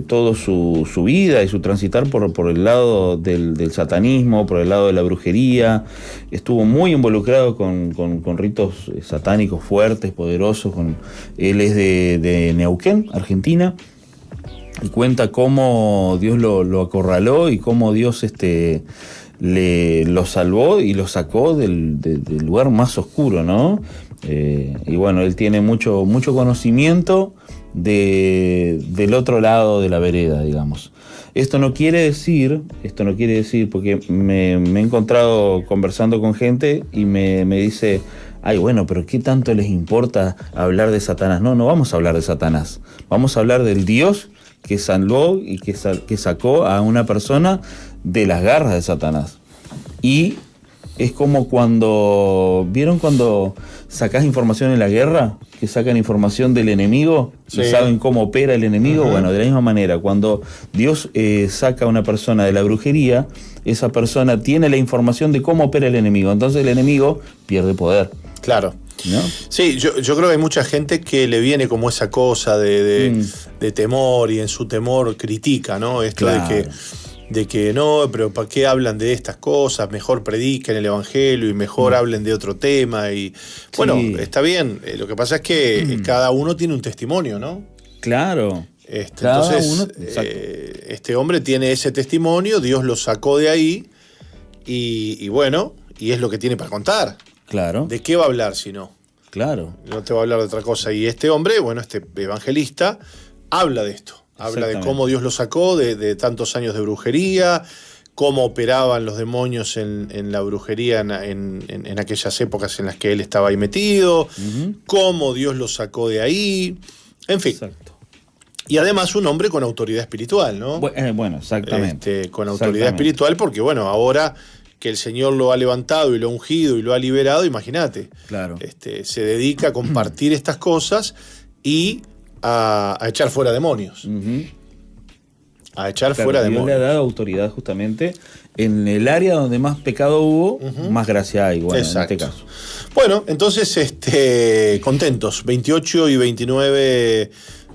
Speaker 2: todo su vida y su transitar por el lado del satanismo, por el lado de la brujería. Estuvo muy involucrado con ritos satánicos fuertes, poderosos. Él es de Neuquén, Argentina, y cuenta cómo Dios lo acorraló y cómo Dios lo salvó y lo sacó del lugar más oscuro, ¿no? Y bueno, él tiene mucho conocimiento del otro lado de la vereda, digamos. Esto no quiere decir, porque me he encontrado conversando con gente y me dice, ay, bueno, pero ¿qué tanto les importa hablar de Satanás? No vamos a hablar de Satanás, vamos a hablar del Dios que salvó y que sacó a una persona de las garras de Satanás. Y es como cuando sacás información en la guerra, que sacan información del enemigo, sí, y saben cómo opera el enemigo. Uh-huh. Bueno, de la misma manera, cuando Dios saca a una persona de la brujería, esa persona tiene la información de cómo opera el enemigo, entonces el enemigo pierde poder.
Speaker 1: Claro.
Speaker 2: ¿No?
Speaker 1: Sí, yo creo que hay mucha gente que le viene como esa cosa de temor, y en su temor critica, ¿no? Esto claro. de que no, pero ¿para qué hablan de estas cosas? Mejor prediquen el evangelio y mejor hablen de otro tema. Y bueno, sí, está bien. Lo que pasa es que cada uno tiene un testimonio, ¿no?
Speaker 2: Claro.
Speaker 1: Entonces, este hombre tiene ese testimonio, Dios lo sacó de ahí y bueno, y es lo que tiene para contar.
Speaker 2: Claro.
Speaker 1: ¿De qué va a hablar si no?
Speaker 2: Claro.
Speaker 1: No te va a hablar de otra cosa. Y este hombre, bueno, este evangelista, habla de esto. Habla de cómo Dios lo sacó de tantos años de brujería, cómo operaban los demonios en la brujería en aquellas épocas en las que él estaba ahí metido, cómo Dios lo sacó de ahí, en fin. Exacto. Y además un hombre con autoridad espiritual, ¿no?
Speaker 2: Bueno, exactamente.
Speaker 1: Con autoridad espiritual, porque bueno, ahora que el Señor lo ha levantado y lo ha ungido y lo ha liberado, imagínate.
Speaker 2: Claro.
Speaker 1: Se dedica a compartir estas cosas y a echar fuera demonios. A echar fuera demonios.
Speaker 2: Dios le ha dado autoridad justamente en el área donde más pecado hubo, más gracia hay. Bueno, exacto. En este caso.
Speaker 1: Bueno, entonces contentos. 28 y 29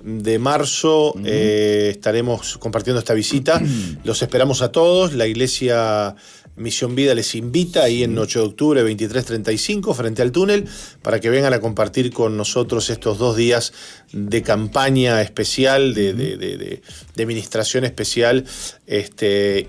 Speaker 1: de marzo estaremos compartiendo esta visita. Los esperamos a todos. La iglesia Misión Vida les invita ahí en 8 de octubre, 23:35, frente al túnel, para que vengan a compartir con nosotros estos 2 días de campaña especial, de ministración especial,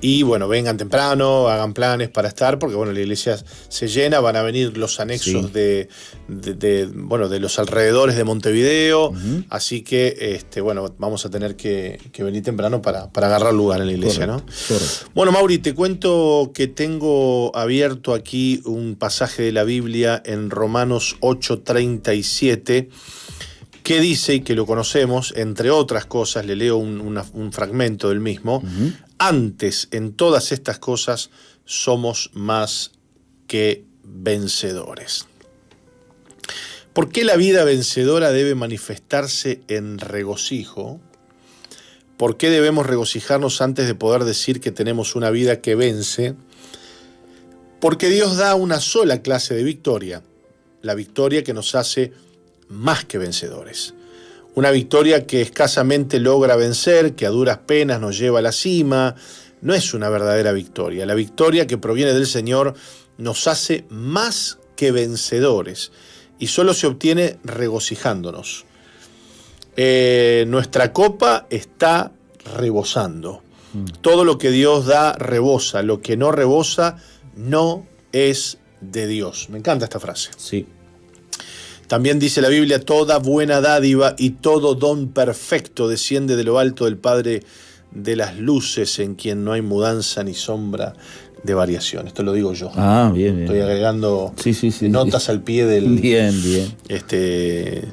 Speaker 1: y bueno, vengan temprano, hagan planes para estar, porque bueno, la iglesia se llena, van a venir los anexos de los alrededores de Montevideo, así que bueno, vamos a tener que venir temprano para agarrar lugar en la iglesia. Correcto. ¿No? Correcto. Bueno, Mauri, te cuento que tengo abierto aquí un pasaje de la Biblia en Romanos 8:37, que dice, y que lo conocemos, entre otras cosas, le leo un fragmento del mismo: antes, en todas estas cosas, somos más que vencedores. ¿Por qué la vida vencedora debe manifestarse en regocijo? ¿Por qué debemos regocijarnos antes de poder decir que tenemos una vida que vence? Porque Dios da una sola clase de victoria, la victoria que nos hace más que vencedores. Una victoria que escasamente logra vencer, que a duras penas nos lleva a la cima, no es una verdadera victoria. La victoria que proviene del Señor nos hace más que vencedores y solo se obtiene regocijándonos. Nuestra copa está rebosando. Todo lo que Dios da rebosa, lo que no rebosa no es de Dios. Me encanta esta frase.
Speaker 2: Sí.
Speaker 1: También dice la Biblia, toda buena dádiva y todo don perfecto desciende de lo alto del Padre de las luces, en quien no hay mudanza ni sombra de variación. Esto lo digo yo.
Speaker 2: Ah, bien, bien.
Speaker 1: Estoy agregando
Speaker 2: Sí.
Speaker 1: notas al pie del...
Speaker 2: Bien.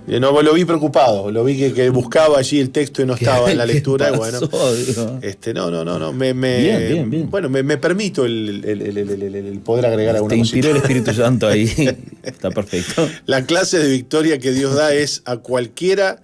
Speaker 1: No, lo vi preocupado, lo vi que buscaba allí el texto y no estaba en la lectura.
Speaker 2: ¿Qué
Speaker 1: Y bueno,
Speaker 2: pasó,
Speaker 1: no.
Speaker 2: Bien.
Speaker 1: Bueno, me permito el poder agregar alguna
Speaker 2: Te
Speaker 1: cosita.
Speaker 2: inspiró el Espíritu Santo ahí. Está perfecto.
Speaker 1: La clase de victoria que Dios da es a cualquiera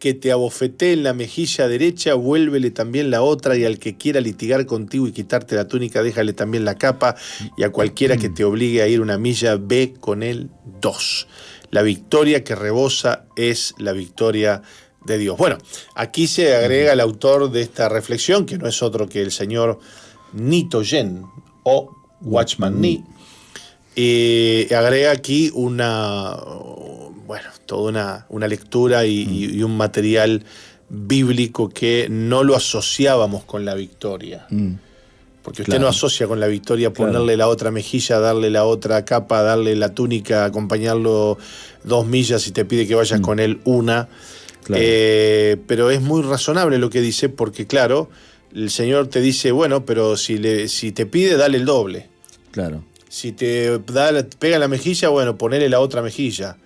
Speaker 1: que te abofetee en la mejilla derecha, vuélvele también la otra, y al que quiera litigar contigo y quitarte la túnica, déjale también la capa, y a cualquiera que te obligue a ir 1 milla, ve con él 2. La victoria que rebosa es la victoria de Dios. Bueno, aquí se agrega el autor de esta reflexión, que no es otro que el señor Nito Yen, o Watchman Nee, agrega aquí toda una lectura y un material bíblico que no lo asociábamos con la victoria. Porque usted no asocia con la victoria ponerle la otra mejilla, darle la otra capa, darle la túnica, acompañarlo 2 millas y te pide que vayas con él 1. Pero es muy razonable lo que dice, porque claro, el Señor te dice, bueno, pero si te pide, dale el doble.
Speaker 2: Claro.
Speaker 1: Si te pega en la mejilla, bueno, ponele la otra mejilla.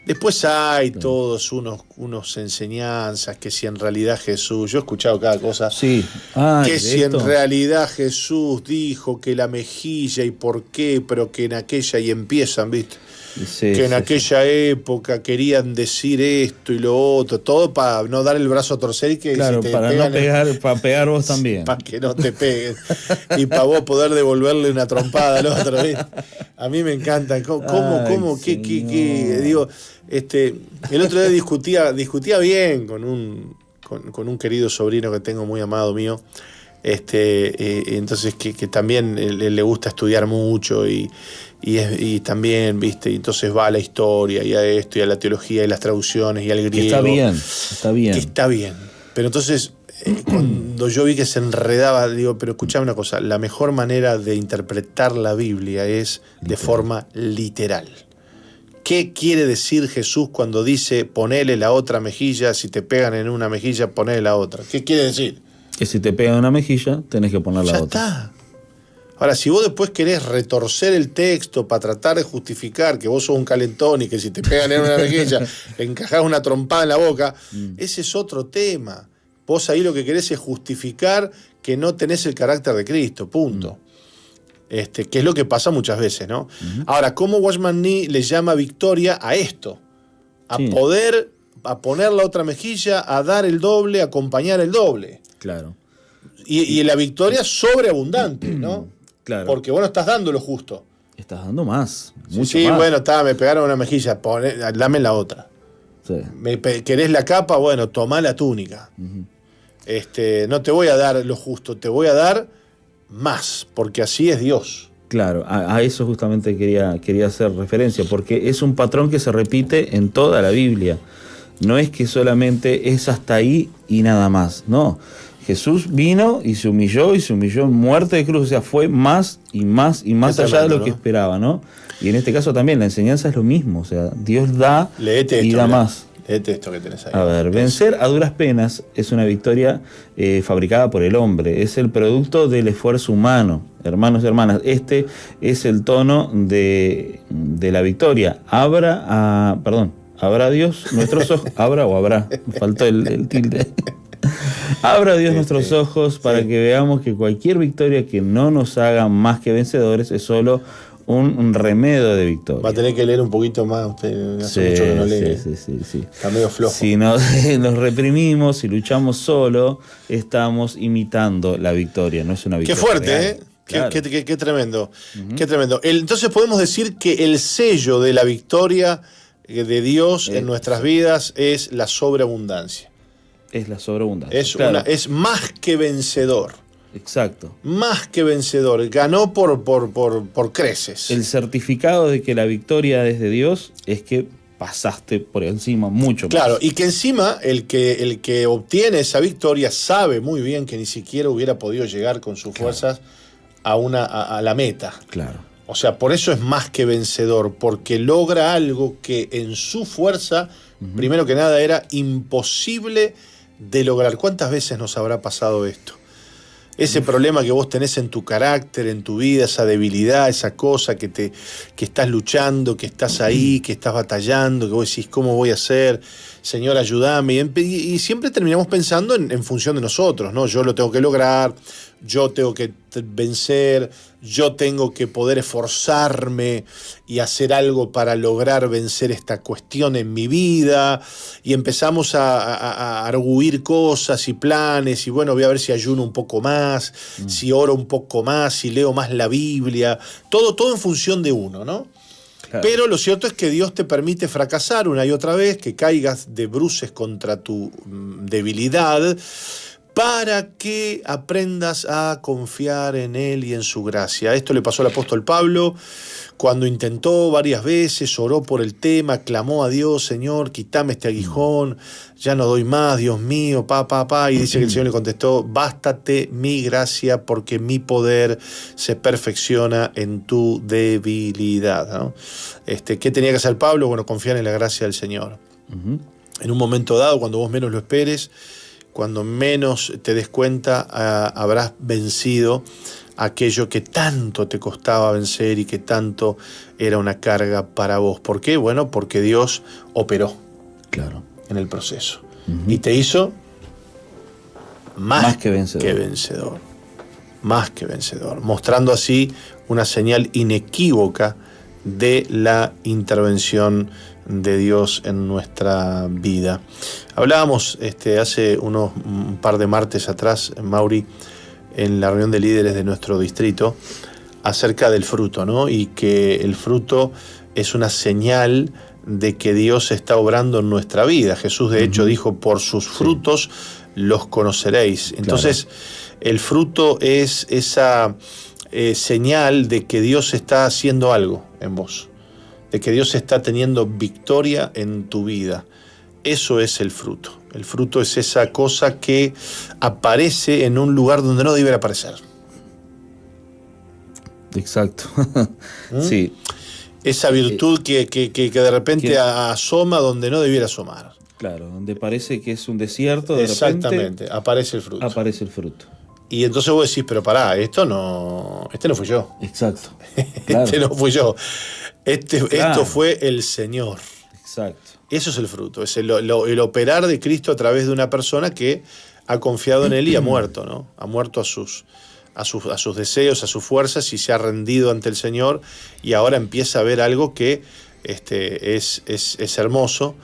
Speaker 1: Después hay todos unos enseñanzas, que si en realidad Jesús, yo he escuchado cada cosa, que si en realidad Jesús dijo que la mejilla y por qué, pero que en aquella, y empiezan, ¿viste? Que en aquella época querían decir esto y lo otro, todo para no dar el brazo a torcer y que
Speaker 2: claro,
Speaker 1: si te
Speaker 2: para no pegar, para pegar vos también.
Speaker 1: Para que no te peguen y para vos poder devolverle una trompada al otro, ¿viste? A mí me encanta. ¿Cómo? ¿Qué? Digo, el otro día discutía bien con un querido sobrino que tengo muy amado mío. Entonces que también le gusta estudiar mucho y también, ¿viste? Y entonces va a la historia y a esto y a la teología y las traducciones y al griego. Está bien. Pero entonces, cuando yo vi que se enredaba, digo, pero escuchame una cosa, la mejor manera de interpretar la Biblia es de forma literal. ¿Qué quiere decir Jesús cuando dice ponele la otra mejilla, si te pegan en una mejilla, ponele la otra? ¿Qué quiere decir?
Speaker 2: Que si te pegan una mejilla, tenés que poner la otra.
Speaker 1: Ya está. Ahora, si vos después querés retorcer el texto para tratar de justificar que vos sos un calentón y que si te pegan en una mejilla, le encajás una trompada en la boca, ese es otro tema. Vos ahí lo que querés es justificar que no tenés el carácter de Cristo, punto. Que es lo que pasa muchas veces, ¿no? Ahora, ¿cómo Watchman Nee le llama victoria a esto? A poner la otra mejilla, a dar el doble, a acompañar el doble.
Speaker 2: Claro.
Speaker 1: Y la victoria sobreabundante, ¿no?
Speaker 2: Claro.
Speaker 1: Porque vos no estás dando lo justo.
Speaker 2: Estás dando más.
Speaker 1: Mucho
Speaker 2: más.
Speaker 1: Bueno, me pegaron una mejilla, dame la otra.
Speaker 2: Sí.
Speaker 1: ¿Querés la capa? Bueno, tomá la túnica. No te voy a dar lo justo, te voy a dar más, porque así es Dios.
Speaker 2: Claro, a eso justamente quería hacer referencia, porque es un patrón que se repite en toda la Biblia. No es que solamente es hasta ahí y nada más, no. Jesús vino y se humilló en muerte de cruz, o sea, fue más y más y más allá de lo que esperaba, ¿no? Y en este caso también la enseñanza es lo mismo, o sea, Dios da y da más.
Speaker 1: Léete esto que tenés ahí.
Speaker 2: A ver, vencer a duras penas es una victoria fabricada por el hombre, es el producto del esfuerzo humano. Hermanos y hermanas, este es el tono de la victoria. Abra Dios nuestros ojos, habrá, me faltó el tilde. Abra Dios nuestros ojos para que veamos que cualquier victoria que no nos haga más que vencedores es solo un remedio de victoria.
Speaker 1: Va a tener que leer un poquito más, usted hace mucho que no lee.
Speaker 2: Sí.
Speaker 1: Está medio flojo.
Speaker 2: Si nos reprimimos, si luchamos solo, estamos imitando la victoria, no es una victoria.
Speaker 1: Qué fuerte,
Speaker 2: real.
Speaker 1: ¿eh?
Speaker 2: Claro.
Speaker 1: Qué tremendo. Qué tremendo. Entonces podemos decir que el sello de la victoria de Dios en nuestras vidas es la sobreabundancia.
Speaker 2: Es la sobreabundancia.
Speaker 1: Es más que vencedor.
Speaker 2: Exacto.
Speaker 1: Más que vencedor. Ganó por creces.
Speaker 2: El certificado de que la victoria es de Dios es que pasaste por encima mucho más.
Speaker 1: Claro, y que encima el que obtiene esa victoria sabe muy bien que ni siquiera hubiera podido llegar con sus fuerzas a la meta.
Speaker 2: Claro.
Speaker 1: O sea, por eso es más que vencedor, porque logra algo que en su fuerza, primero que nada, era imposible de lograr. ¿Cuántas veces nos habrá pasado esto? Ese problema que vos tenés en tu carácter, en tu vida, esa debilidad, esa cosa que estás luchando, que estás ahí, que estás batallando, que vos decís, ¿cómo voy a hacer? Señor, ayúdame. Y siempre terminamos pensando en función de nosotros, ¿no? Yo lo tengo que lograr, yo tengo que vencer, yo tengo que poder esforzarme y hacer algo para lograr vencer esta cuestión en mi vida. Y empezamos a arguir cosas y planes, y bueno, voy a ver si ayuno un poco más, si oro un poco más, si leo más la Biblia. Todo en función de uno, ¿no? Claro. Pero lo cierto es que Dios te permite fracasar una y otra vez, que caigas de bruces contra tu debilidad, para que aprendas a confiar en Él y en su gracia. Esto le pasó al apóstol Pablo cuando intentó varias veces, oró por el tema, clamó a Dios, Señor, quítame este aguijón, ya no doy más, Dios mío, y dice que el Señor le contestó, bástate mi gracia, porque mi poder se perfecciona en tu debilidad, ¿no? ¿Qué tenía que hacer Pablo? Bueno, confiar en la gracia del Señor. En un momento dado, cuando vos menos lo esperes, cuando menos te des cuenta, habrás vencido aquello que tanto te costaba vencer y que tanto era una carga para vos. ¿Por qué? Bueno, porque Dios operó en el proceso y te hizo más que vencedor. Más que vencedor, mostrando así una señal inequívoca de la intervención de Dios en nuestra vida. Hablábamos hace un par de martes atrás, Mauri, en la reunión de líderes de nuestro distrito, acerca del fruto, ¿no? Y que el fruto es una señal de que Dios está obrando en nuestra vida. Jesús, de hecho, dijo, por sus frutos los conoceréis. Entonces, el fruto es esa señal de que Dios está haciendo algo en vos, de que Dios está teniendo victoria en tu vida. Eso es el fruto. El fruto es esa cosa que aparece en un lugar donde no debiera aparecer.
Speaker 2: Exacto. Sí.
Speaker 1: Esa virtud que de repente asoma donde no debiera asomar.
Speaker 2: Claro, donde parece que es un desierto, de
Speaker 1: repente aparece el fruto.
Speaker 2: Aparece el fruto.
Speaker 1: Y entonces vos decís, pero pará, este no fui yo.
Speaker 2: Exacto. Claro.
Speaker 1: Este no fui yo. Esto fue el Señor.
Speaker 2: Exacto.
Speaker 1: Eso es el fruto, es el operar de Cristo a través de una persona que ha confiado en Él y ha muerto, ¿no? Ha muerto a sus deseos, a sus fuerzas, y se ha rendido ante el Señor, y ahora empieza a ver algo que es hermoso,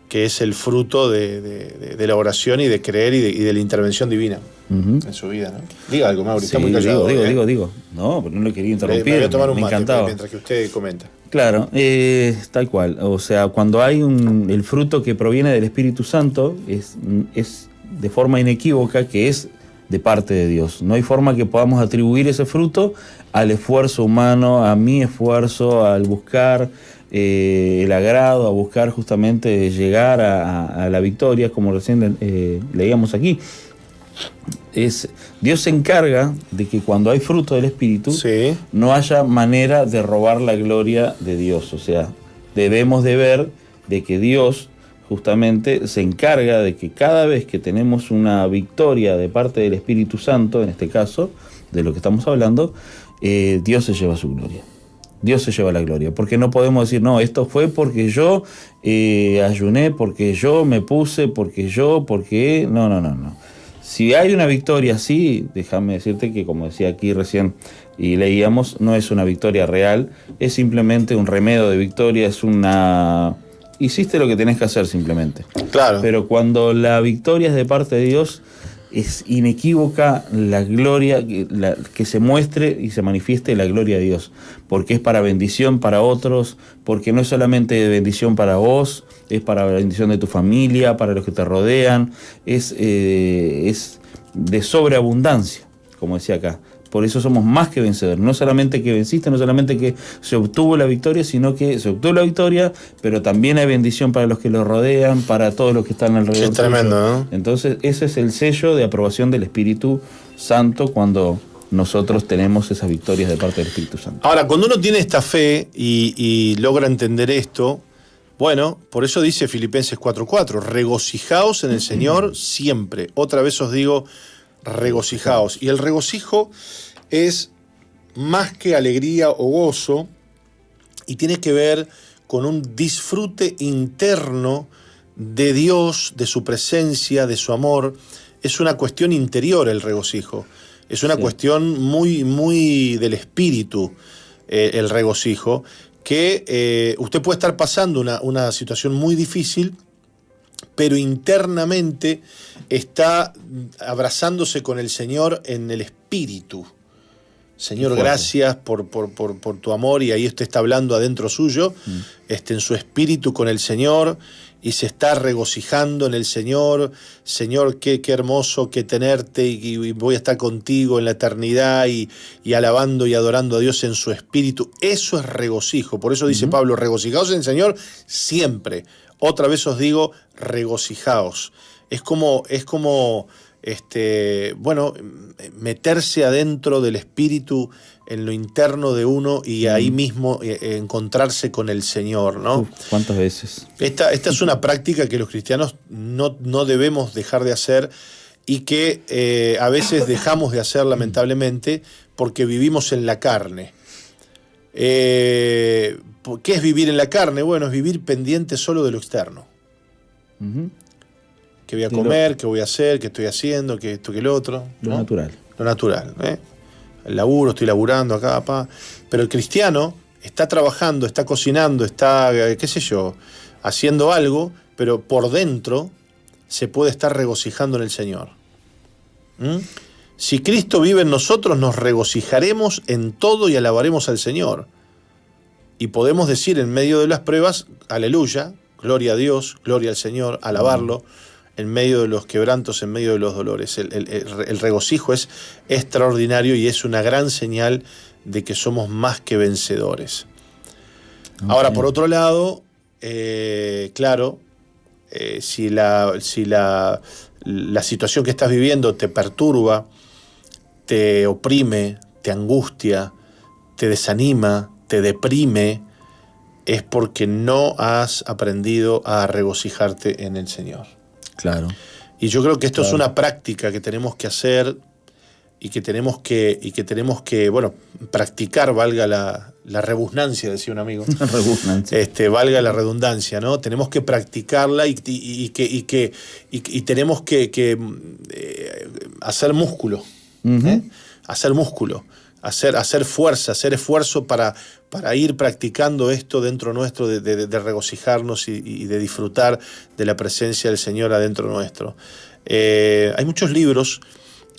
Speaker 1: que es el fruto de la oración y de creer y de la intervención divina en su vida, ¿no? Diga algo, Mauri, está muy callado.
Speaker 2: Digo. No, pero no lo quería interrumpir.
Speaker 1: Me voy a tomar un mate
Speaker 2: encantaba.
Speaker 1: mientras que usted comenta.
Speaker 2: Claro, tal cual. O sea, cuando hay el fruto que proviene del Espíritu Santo, es de forma inequívoca que es de parte de Dios. No hay forma que podamos atribuir ese fruto al esfuerzo humano, a mi esfuerzo, al buscar el agrado, a buscar justamente llegar a la victoria, como recién leíamos aquí. Dios se encarga de que cuando hay fruto del Espíritu no haya manera de robar la gloria de Dios. O sea, debemos de ver de que Dios justamente se encarga de que cada vez que tenemos una victoria de parte del Espíritu Santo, en este caso, de lo que estamos hablando, Dios se lleva su gloria. Dios se lleva la gloria, porque no podemos decir, no, esto fue porque yo ayuné, porque yo me puse, no. Si hay una victoria así, déjame decirte que, como decía aquí recién y leíamos, no es una victoria real, es simplemente un remedio de victoria, hiciste lo que tenés que hacer simplemente.
Speaker 1: Claro.
Speaker 2: Pero cuando la victoria es de parte de Dios, es inequívoca la gloria, que se muestre y se manifieste la gloria de Dios, porque es para bendición para otros, porque no es solamente de bendición para vos, es para la bendición de tu familia, para los que te rodean, es de sobreabundancia, como decía acá. Por eso somos más que vencedores. No solamente que venciste, no solamente que se obtuvo la victoria, sino que se obtuvo la victoria, pero también hay bendición para los que lo rodean, para todos los que están alrededor.
Speaker 1: Es tremendo, ¿no?
Speaker 2: Entonces, ese es el sello de aprobación del Espíritu Santo cuando nosotros tenemos esas victorias de parte del Espíritu Santo.
Speaker 1: Ahora, cuando uno tiene esta fe y logra entender esto, bueno, por eso dice Filipenses 4:4, regocijaos en el Señor siempre. Otra vez os digo, regocijaos. Y el regocijo es más que alegría o gozo, y tiene que ver con un disfrute interno de Dios, de su presencia, de su amor. Es una cuestión interior el regocijo. Es una cuestión muy, muy del espíritu, el regocijo, que usted puede estar pasando una situación muy difícil, pero internamente está abrazándose con el Señor en el espíritu. Señor, gracias por tu amor, y ahí usted está hablando adentro suyo, en su espíritu con el Señor, y se está regocijando en el Señor. Señor, qué hermoso que tenerte, y voy a estar contigo en la eternidad, y alabando y adorando a Dios en su espíritu. Eso es regocijo. Por eso dice Pablo, regocijaos en el Señor siempre. Otra vez os digo, regocijaos. Es como meterse adentro del espíritu, en lo interno de uno, y ahí mismo encontrarse con el Señor, ¿no?
Speaker 2: ¿Cuántas veces?
Speaker 1: Esta es una práctica que los cristianos no debemos dejar de hacer, y que a veces dejamos de hacer, lamentablemente, porque vivimos en la carne. ¿Qué es vivir en la carne? Bueno, es vivir pendiente solo de lo externo. ¿Qué voy a comer? ¿Qué voy a hacer? ¿Qué estoy haciendo? ¿Qué esto? ¿Qué lo otro?
Speaker 2: Lo
Speaker 1: ¿no?
Speaker 2: natural.
Speaker 1: Lo natural. El laburo, estoy laburando acá, papá. Pero el cristiano está trabajando, está cocinando, está, qué sé yo, haciendo algo, pero por dentro se puede estar regocijando en el Señor. Si Cristo vive en nosotros, nos regocijaremos en todo y alabaremos al Señor. Y podemos decir en medio de las pruebas, aleluya, gloria a Dios, gloria al Señor, alabarlo, en medio de los quebrantos, en medio de los dolores. El regocijo es extraordinario, y es una gran señal de que somos más que vencedores. Ahora, por otro lado, claro, si la situación que estás viviendo te perturba, te oprime, te angustia, te desanima, te deprime, es porque no has aprendido a regocijarte en el Señor.
Speaker 2: Claro.
Speaker 1: Y yo creo que esto es una práctica que tenemos que hacer, y que tenemos que bueno, practicar, valga la redundancia, decía un amigo. Valga la redundancia, ¿no? Tenemos que practicarla, y tenemos que hacer músculo. Hacer músculo. Hacer fuerza, hacer esfuerzo para ir practicando esto dentro nuestro, de regocijarnos y de disfrutar de la presencia del Señor adentro nuestro. Hay muchos libros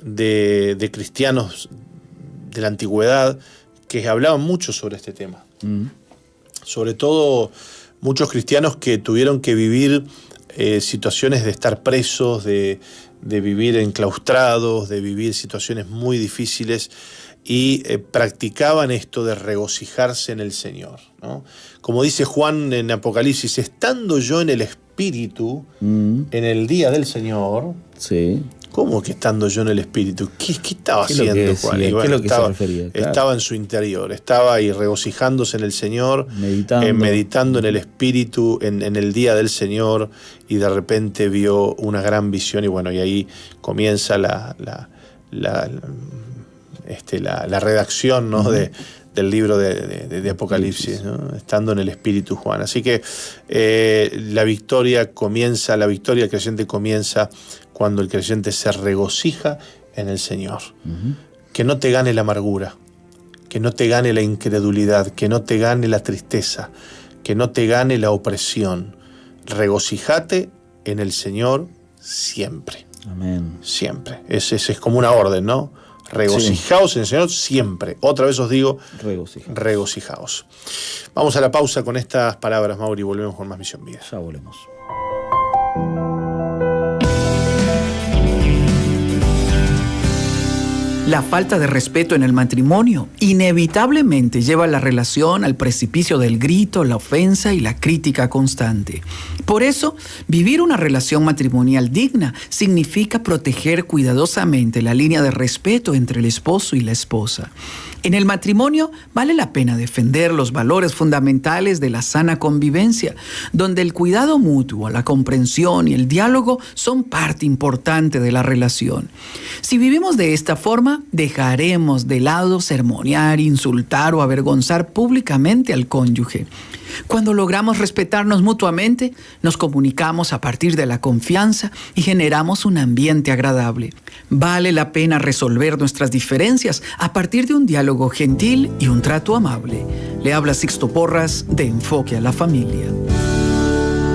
Speaker 1: de cristianos de la antigüedad que hablaban mucho sobre este tema. Sobre todo muchos cristianos que tuvieron que vivir situaciones de estar presos, de vivir enclaustrados, de vivir situaciones muy difíciles, y practicaban esto de regocijarse en el Señor, ¿no? Como dice Juan en Apocalipsis, estando yo en el Espíritu, en el día del Señor.
Speaker 2: Sí.
Speaker 1: ¿Cómo que estando yo en el Espíritu? ¿Qué estaba haciendo Juan?
Speaker 2: Y bueno, ¿qué es lo que se refería? Claro.
Speaker 1: Estaba en su interior, estaba ahí regocijándose en el Señor, meditando en el Espíritu, en el día del Señor, y de repente vio una gran visión, y bueno, y ahí comienza la redacción, ¿no? del libro de Apocalipsis, ¿no? Estando en el Espíritu, Juan. Así que la victoria del creyente comienza cuando el creyente se regocija en el Señor. Que no te gane la amargura, que no te gane la incredulidad, que no te gane la tristeza, que no te gane la opresión. Regocijate en el Señor siempre.
Speaker 2: Amén.
Speaker 1: Siempre. Es como una orden, ¿no? Regocijaos en el Señor siempre. Otra vez os digo, regocijaos. Vamos a la pausa con estas palabras, Mauri, y volvemos con más Misión Vida.
Speaker 2: Ya volvemos.
Speaker 8: La falta de respeto en el matrimonio inevitablemente lleva a la relación al precipicio del grito, la ofensa y la crítica constante. Por eso, vivir una relación matrimonial digna significa proteger cuidadosamente la línea de respeto entre el esposo y la esposa. En el matrimonio vale la pena defender los valores fundamentales de la sana convivencia, donde el cuidado mutuo, la comprensión y el diálogo son parte importante de la relación. Si vivimos de esta forma, dejaremos de lado sermonear, insultar o avergonzar públicamente al cónyuge. Cuando logramos respetarnos mutuamente, nos comunicamos a partir de la confianza y generamos un ambiente agradable. Vale la pena resolver nuestras diferencias a partir de un diálogo gentil y un trato amable. Le habla Sixto Porras de Enfoque a la Familia.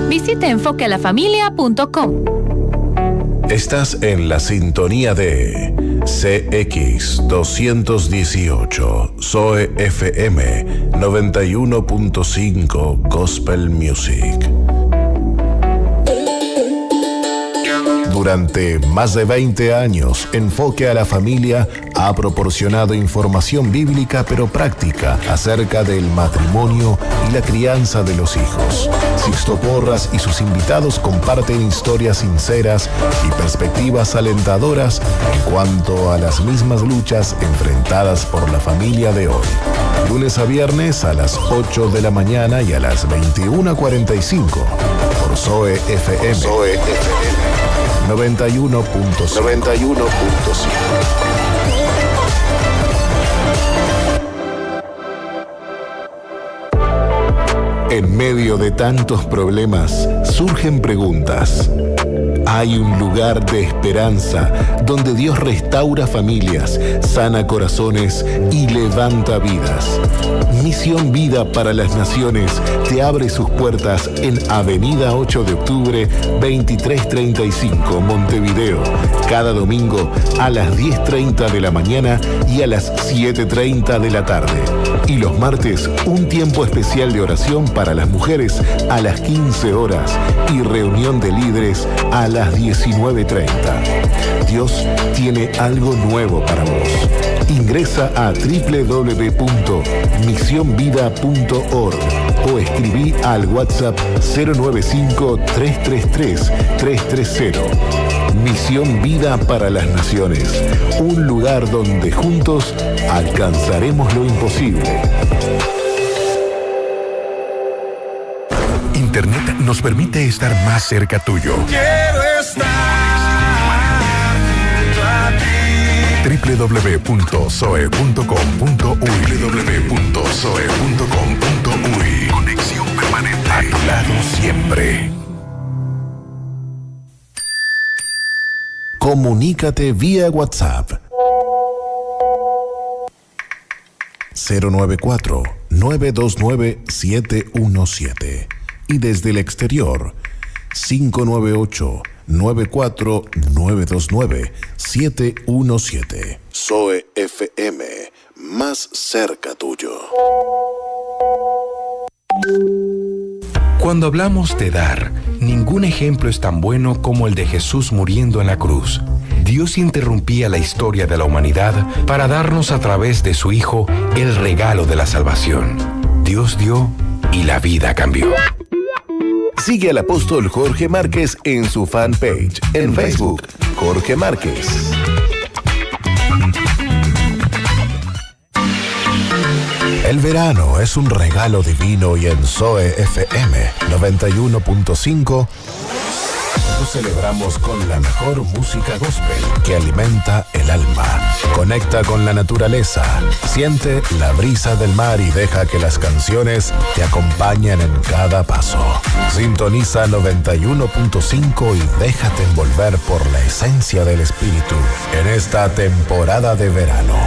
Speaker 6: Visite enfoquealafamilia.com.
Speaker 3: Estás en la sintonía de CX 218, Zoe FM 91.5 Gospel Music. Durante más de 20 años, Enfoque a la Familia ha proporcionado información bíblica pero práctica acerca del matrimonio y la crianza de los hijos. Sixto Porras y sus invitados comparten historias sinceras y perspectivas alentadoras en cuanto a las mismas luchas enfrentadas por la familia de hoy. Lunes a viernes a las 8 de la mañana y a las 21:45 por Zoe FM. 91.5. En medio de tantos problemas, surgen preguntas. Hay un lugar de esperanza donde Dios restaura familias, sana corazones y levanta vidas. Misión Vida para las Naciones te abre sus puertas en Avenida 8 de Octubre, 2335, Montevideo, cada domingo a las 10:30 de la mañana y a las 7:30 de la tarde. Y los martes, un tiempo especial de oración para las mujeres a las 15 horas y reunión de líderes a las 19:30. Dios tiene algo nuevo para vos. Ingresa a www.misionvida.org o escribí al WhatsApp 095-333-330. Misión Vida para las Naciones, un lugar donde juntos alcanzaremos lo imposible.
Speaker 7: Internet nos permite estar más cerca tuyo.
Speaker 4: Quiero estar junto a ti.
Speaker 7: www.zoe.com.uy www.zoe.com.uy Conexión permanente. A tu lado siempre.
Speaker 3: Comunícate vía WhatsApp 094-929-717 y desde el exterior 598-94-929-717. Zoe FM, más cerca tuyo.
Speaker 7: Cuando hablamos de dar, ningún ejemplo es tan bueno como el de Jesús muriendo en la cruz. Dios interrumpía la historia de la humanidad para darnos a través de su Hijo el regalo de la salvación. Dios dio y la vida cambió.
Speaker 3: Sigue al apóstol Jorge Márquez en su fanpage en Facebook, Jorge Márquez. El verano es un regalo divino y en Zoe FM 91.5 lo celebramos con la mejor música gospel que alimenta el alma. Conecta con la naturaleza, siente la brisa del mar y deja que las canciones te acompañen en cada paso. Sintoniza 91.5 y déjate envolver por la esencia del espíritu en esta temporada de verano.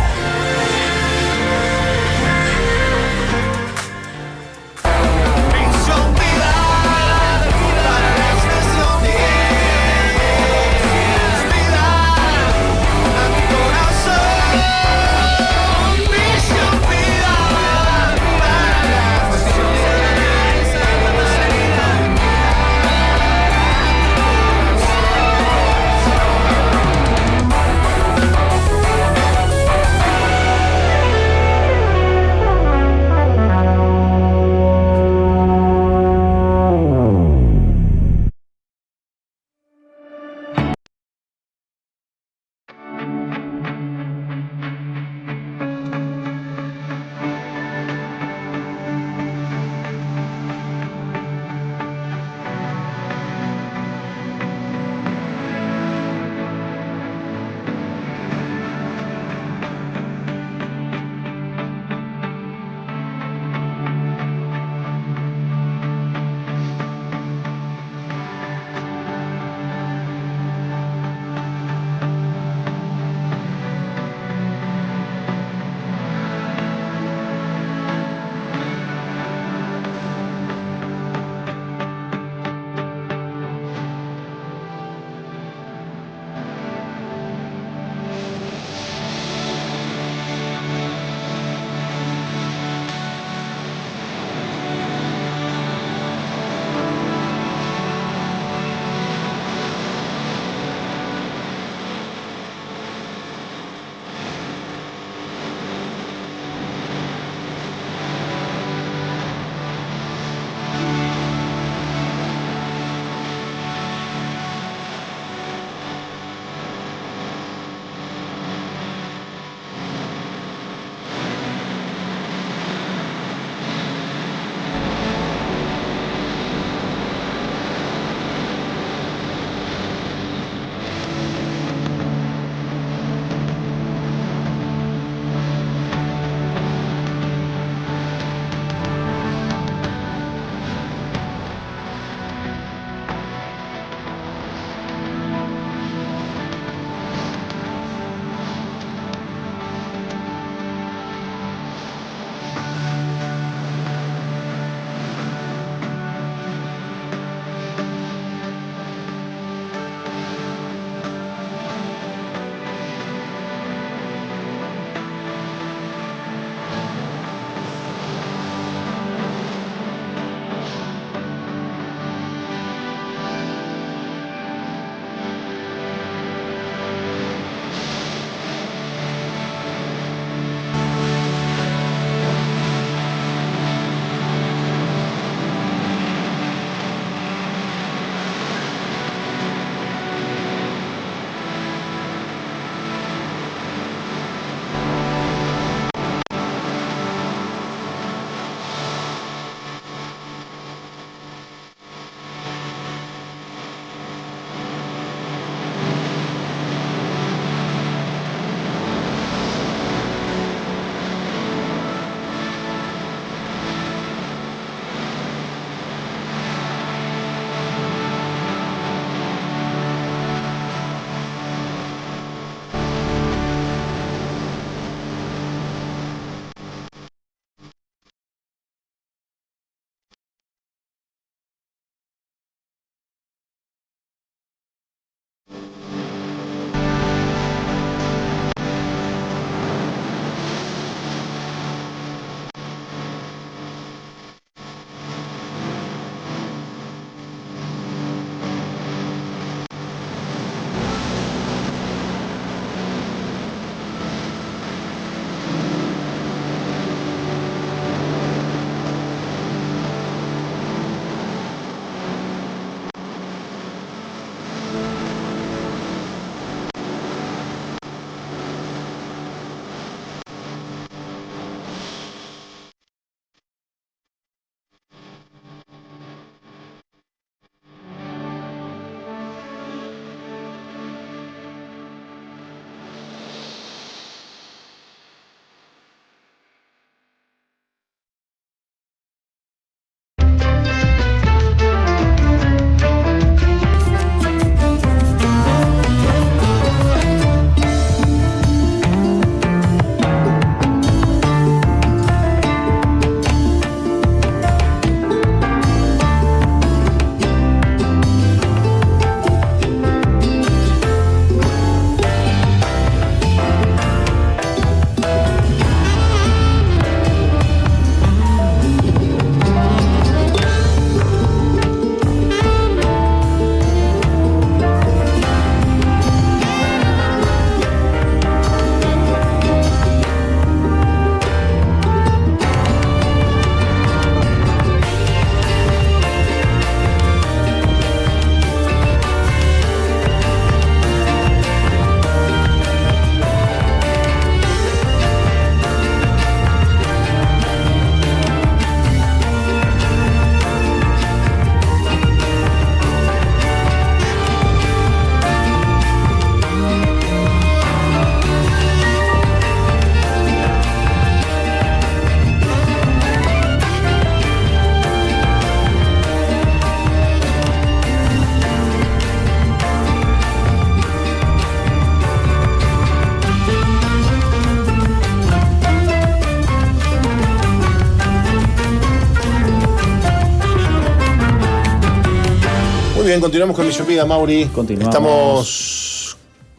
Speaker 1: Muy bien, continuamos con Misión Vida, Mauri.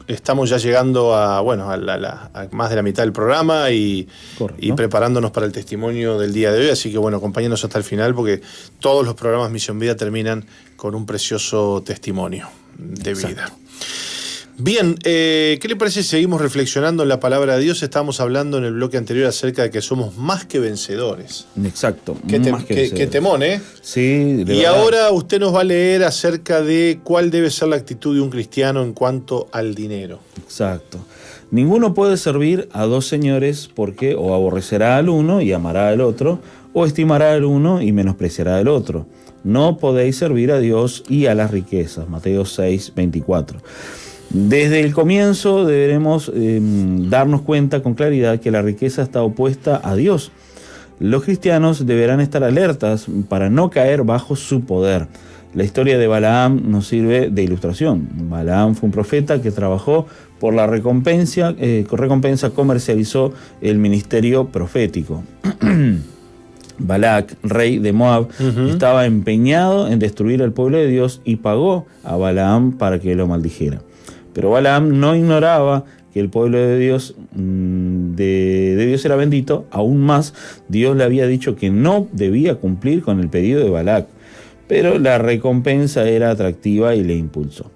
Speaker 1: Estamos ya llegando a más de la mitad del programa y preparándonos para el testimonio del día de hoy. Así que bueno, acompáñenos hasta el final porque todos los programas Misión Vida terminan con un precioso testimonio de vida.
Speaker 2: Exacto.
Speaker 1: Bien, ¿qué le parece si seguimos reflexionando en la palabra de Dios? Estábamos hablando en el bloque anterior acerca de que somos más que vencedores.
Speaker 2: Exacto.
Speaker 1: Qué temón, ¿eh?
Speaker 2: Sí.
Speaker 1: Y ahora usted nos va a leer acerca de cuál debe ser la actitud de un cristiano en cuanto al dinero.
Speaker 2: Exacto. Ninguno puede servir a dos señores porque o aborrecerá al uno y amará al otro, o estimará al uno y menospreciará al otro. No podéis servir a Dios y a las riquezas. Mateo 6:24. Desde el comienzo deberemos darnos cuenta con claridad que la riqueza está opuesta a Dios. Los cristianos deberán estar alertas para no caer bajo su poder. La historia de Balaam nos sirve de ilustración. Balaam fue un profeta que trabajó por la recompensa, comercializó el ministerio profético. Balac, rey de Moab, estaba empeñado en destruir al pueblo de Dios y pagó a Balaam para que lo maldijera. Pero Balaam no ignoraba que el pueblo de Dios, de Dios era bendito. Aún más, Dios le había dicho que no debía cumplir con el pedido de Balac. Pero la recompensa era atractiva y le impulsó.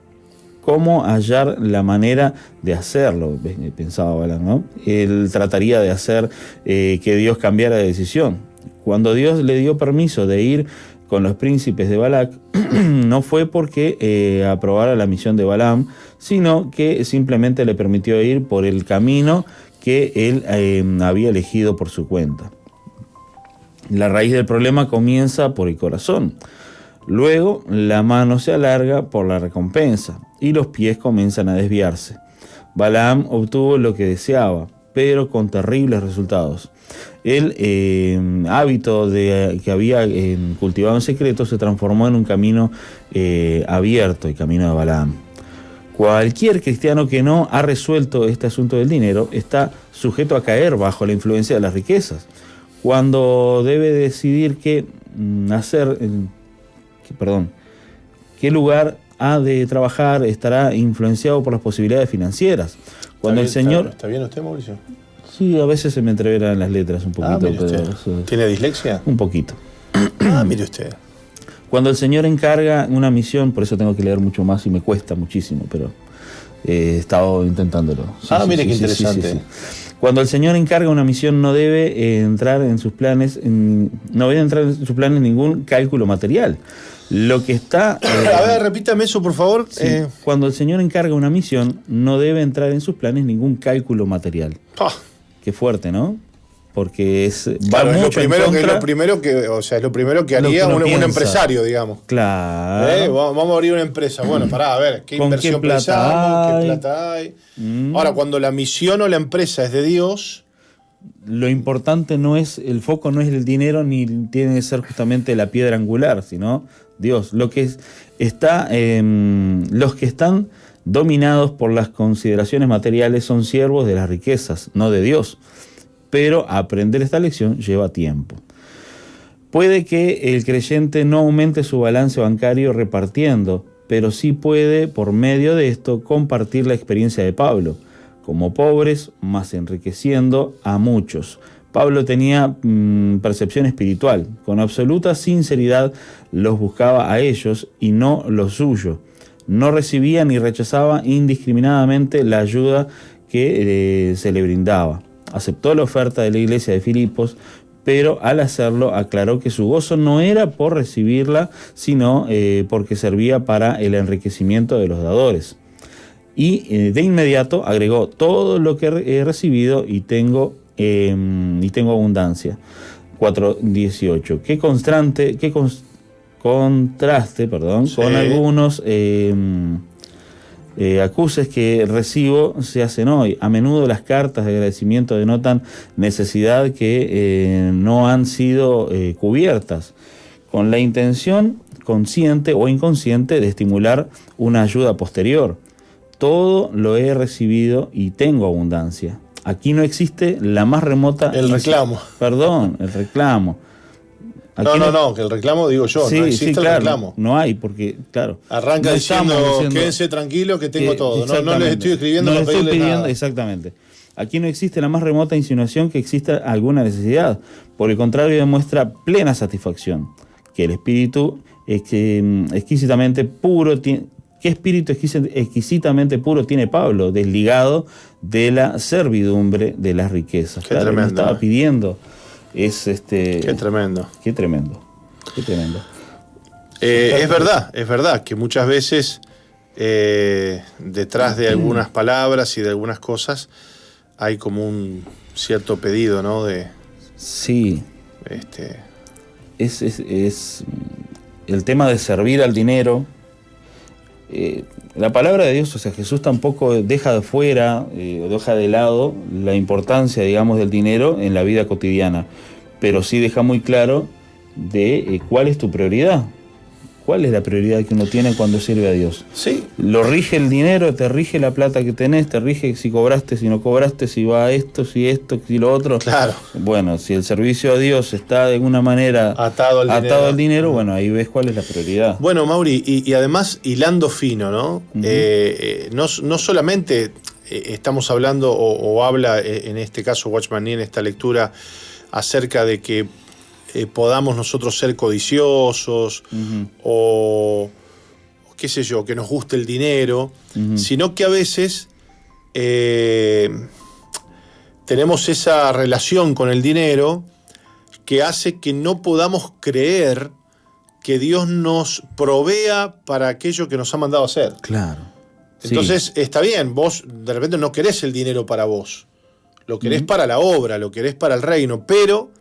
Speaker 2: ¿Cómo hallar la manera de hacerlo? Pensaba Balaam, ¿no? Él trataría de hacer que Dios cambiara de decisión. Cuando Dios le dio permiso de ir con los príncipes de Balac, no fue porque aprobara la misión de Balaam, sino que simplemente le permitió ir por el camino que él había elegido por su cuenta. La raíz del problema comienza por el corazón. Luego la mano se alarga por la recompensa y los pies comienzan a desviarse. Balaam obtuvo lo que deseaba, pero con terribles resultados. El hábito que había cultivado en secreto se transformó en un camino abierto, el camino de Balaam. Cualquier cristiano que no ha resuelto este asunto del dinero está sujeto a caer bajo la influencia de las riquezas. Cuando debe decidir qué lugar ha de trabajar, estará influenciado por las posibilidades financieras. Cuando el Señor...
Speaker 1: ¿Está bien usted, Mauricio?
Speaker 2: Sí, a veces se me entreveran las letras un poquito.
Speaker 1: Mire usted. ¿Tiene dislexia?
Speaker 2: Un poquito.
Speaker 1: Mire usted.
Speaker 2: Cuando el Señor encarga una misión, por eso tengo que leer mucho más y me cuesta muchísimo, pero he estado intentándolo.
Speaker 1: Mire qué interesante.
Speaker 2: Sí. Cuando el Señor encarga una misión no debe entrar en sus planes, ningún cálculo material. Lo que está...
Speaker 1: a ver, repítame eso, por favor.
Speaker 2: Sí. Cuando el Señor encarga una misión, no debe entrar en sus planes ningún cálculo material. Qué fuerte, ¿no? Porque es
Speaker 1: lo primero que haría un empresario, digamos.
Speaker 2: Claro.
Speaker 1: Vamos a abrir una empresa. Bueno, a ver, ¿qué inversión pensamos? ¿Qué plata hay? Ahora, cuando la misión o la empresa es de Dios...
Speaker 2: Lo importante el foco no es el dinero ni tiene que ser justamente la piedra angular, sino Dios. Los que están dominados por las consideraciones materiales son siervos de las riquezas, no de Dios. Pero aprender esta lección lleva tiempo. Puede que el creyente no aumente su balance bancario repartiendo, pero sí puede, por medio de esto, compartir la experiencia de Pablo. Como pobres, más enriqueciendo a muchos. Pablo tenía percepción espiritual. Con absoluta sinceridad los buscaba a ellos y no lo suyo. No recibía ni rechazaba indiscriminadamente la ayuda que se le brindaba. Aceptó la oferta de la iglesia de Filipos, pero al hacerlo aclaró que su gozo no era por recibirla, sino porque servía para el enriquecimiento de los dadores. Y de inmediato agregó: todo lo que he recibido y tengo abundancia. 4:18. Qué contraste, sí, con algunos acuses que recibo se hacen hoy. A menudo las cartas de agradecimiento denotan necesidad que no han sido cubiertas, con la intención consciente o inconsciente de estimular una ayuda posterior. Todo lo he recibido y tengo abundancia. Aquí no existe la más remota...
Speaker 1: El reclamo.
Speaker 2: El reclamo.
Speaker 1: No, que el reclamo, digo yo,
Speaker 2: sí,
Speaker 1: no existe
Speaker 2: claro,
Speaker 1: el reclamo.
Speaker 2: No hay, porque, claro.
Speaker 1: Arranca
Speaker 2: no
Speaker 1: diciendo, quédense tranquilos que tengo todo. No les estoy escribiendo
Speaker 2: no
Speaker 1: para pedirles nada.
Speaker 2: Exactamente. Aquí no existe la más remota insinuación que exista alguna necesidad. Por el contrario, demuestra plena satisfacción. Que el espíritu exquisitamente puro tiene... ¿Qué espíritu exquisitamente puro tiene Pablo, desligado de la servidumbre de las riquezas?
Speaker 1: Qué tremendo.
Speaker 2: Lo estaba pidiendo.
Speaker 1: Qué tremendo.
Speaker 2: Qué tremendo. Qué tremendo.
Speaker 1: Es verdad que muchas veces detrás de algunas palabras y de algunas cosas hay como un cierto pedido, ¿no?
Speaker 2: Sí. Es el tema de servir al dinero. La palabra de Dios, o sea, Jesús tampoco deja de fuera, deja de lado la importancia, digamos, del dinero en la vida cotidiana, pero sí deja muy claro de cuál es tu prioridad, cuál es la prioridad que uno tiene cuando sirve a Dios.
Speaker 1: Sí.
Speaker 2: Lo rige el dinero, te rige la plata que tenés, te rige si cobraste, si no cobraste, si va a esto, si lo otro.
Speaker 1: Claro.
Speaker 2: Bueno, si el servicio a Dis está de alguna manera
Speaker 1: atado al dinero,
Speaker 2: bueno, ahí ves cuál es la prioridad.
Speaker 1: Bueno, Mauri, y además hilando fino, ¿no? No solamente estamos hablando o habla en este caso Watchman Nee en esta lectura acerca de que podamos nosotros ser codiciosos o qué sé yo, que nos guste el dinero, sino que a veces tenemos esa relación con el dinero que hace que no podamos creer que Dios nos provea para aquello que nos ha mandado a hacer.
Speaker 2: Claro.
Speaker 1: Entonces, está bien, vos de repente no querés el dinero para vos, lo querés para la obra, lo querés para el reino, pero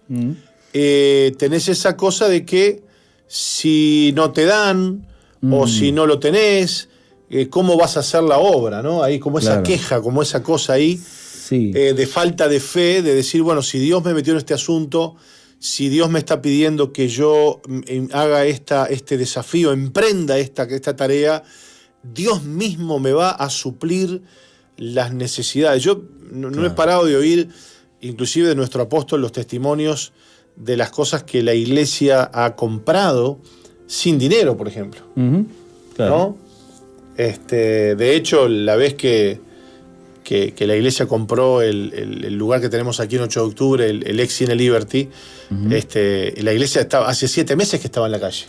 Speaker 1: tenés esa cosa de que si no te dan o si no lo tenés, ¿cómo vas a hacer la obra? ¿No? Ahí como esa queja, como esa cosa ahí de falta de fe, de decir, bueno, si Dios me metió en este asunto, si Dios me está pidiendo que yo haga este desafío, emprenda esta tarea, Dios mismo me va a suplir las necesidades. Yo no he parado de oír, inclusive de nuestro apóstol, los testimonios de las cosas que la iglesia ha comprado sin dinero, por ejemplo. Claro. ¿No? De hecho, la vez que la iglesia compró el lugar que tenemos aquí en 8 de octubre, el ex Cine Liberty, la iglesia hace 7 meses que estaba en la calle.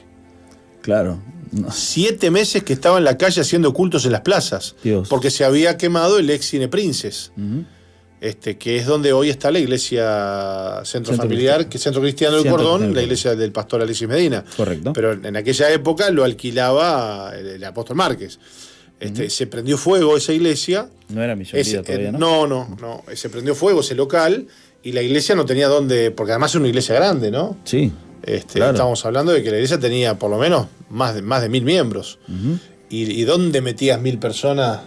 Speaker 2: Claro.
Speaker 1: No. 7 meses que estaba en la calle haciendo cultos en las plazas.
Speaker 2: Dios.
Speaker 1: Porque se había quemado el ex Cine Princes. Que es donde hoy está la iglesia Centro Familiar, que es Centro Cristiano del Cordón, la iglesia del pastor Alexis Medina.
Speaker 2: Correcto.
Speaker 1: Pero en aquella época lo alquilaba el apóstol Márquez. Se prendió fuego esa iglesia.
Speaker 2: No era Misión Vida todavía,
Speaker 1: ¿no? No. Se prendió fuego ese local y la iglesia no tenía dónde, porque además es una iglesia grande, ¿no?
Speaker 2: Sí. Claro.
Speaker 1: Estamos hablando de que la iglesia tenía por lo menos más de 1.000 miembros. ¿Y dónde metías 1.000 personas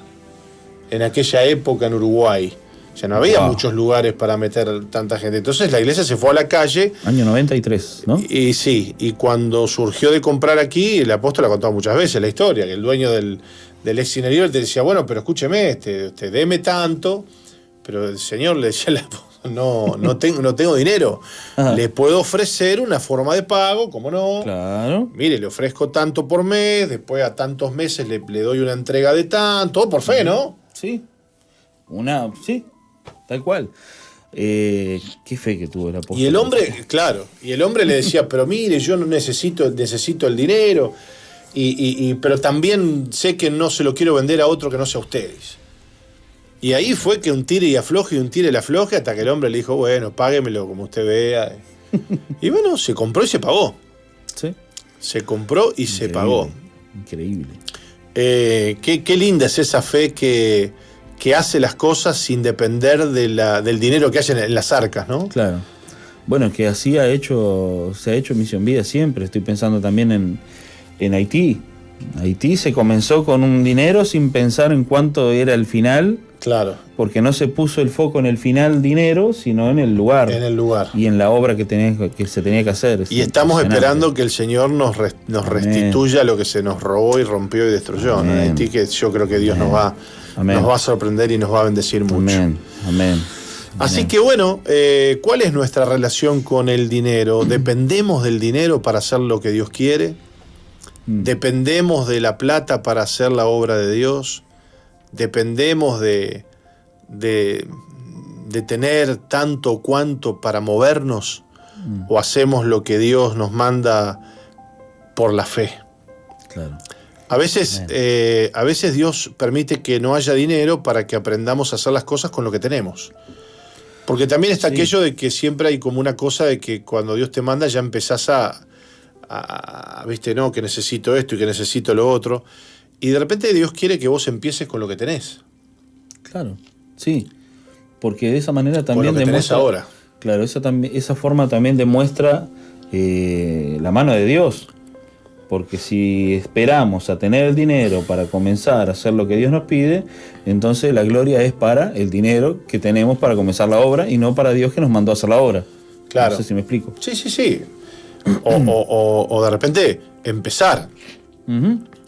Speaker 1: en aquella época en Uruguay? O sea, no había muchos lugares para meter tanta gente. Entonces la iglesia se fue a la calle.
Speaker 2: Año 93, ¿no?
Speaker 1: Y sí, y cuando surgió de comprar aquí, el apóstol ha contado muchas veces la historia, que el dueño del ex Cine Liberty te decía, bueno, pero escúcheme, deme tanto, pero el señor le decía al apóstol, no tengo dinero. Le puedo ofrecer una forma de pago, ¿cómo no?
Speaker 2: Claro.
Speaker 1: Mire, le ofrezco tanto por mes, después a tantos meses le doy una entrega de tanto, todo por fe, ¿no?
Speaker 2: Sí. Sí. Tal cual. Qué fe que tuvo el apóstol.
Speaker 1: Y el hombre, claro, le decía, pero mire, yo no necesito el dinero, pero también sé que no se lo quiero vender a otro que no sea ustedes. Y ahí fue que un tire y afloje, hasta que el hombre le dijo, bueno, páguemelo como usted vea. Y bueno, se compró y se pagó.
Speaker 2: Sí.
Speaker 1: Se compró y se pagó.
Speaker 2: Increíble.
Speaker 1: Qué linda es esa fe que hace las cosas sin depender del dinero que hay en las arcas, ¿no?
Speaker 2: Claro. Bueno, que así se ha hecho Misión Vida siempre. Estoy pensando también en Haití. Haití se comenzó con un dinero sin pensar en cuánto era el final.
Speaker 1: Claro.
Speaker 2: Porque no se puso el foco en el final dinero, sino en el lugar.
Speaker 1: En el lugar.
Speaker 2: Y en la obra que se tenía que hacer.
Speaker 1: Y estamos esperando que el Señor nos restituya lo que se nos robó y rompió y destruyó. ¿No? En Haití, que yo creo que Dios nos va a sorprender y nos va a bendecir mucho.
Speaker 2: Amén.
Speaker 1: Así que bueno, ¿cuál es nuestra relación con el dinero? ¿Dependemos del dinero para hacer lo que Dios quiere? ¿Dependemos de la plata para hacer la obra de Dios? ¿Dependemos de tener tanto o cuanto para movernos? ¿O hacemos lo que Dios nos manda por la fe?
Speaker 2: Claro.
Speaker 1: A veces Dios permite que no haya dinero para que aprendamos a hacer las cosas con lo que tenemos. Porque también está aquello de que siempre hay como una cosa de que cuando Dios te manda ya empezás viste, no, que necesito esto y que necesito lo otro. Y de repente Dios quiere que vos empieces con lo que tenés.
Speaker 2: Claro, sí. Porque de esa manera también
Speaker 1: con lo que
Speaker 2: demuestra.
Speaker 1: Tenés ahora.
Speaker 2: Claro, esa forma también demuestra la mano de Dios. Porque si esperamos a tener el dinero para comenzar a hacer lo que Dios nos pide, entonces la gloria es para el dinero que tenemos para comenzar la obra y no para Dios que nos mandó a hacer la obra.
Speaker 1: Claro.
Speaker 2: No sé si me explico.
Speaker 1: Sí. O de repente empezar.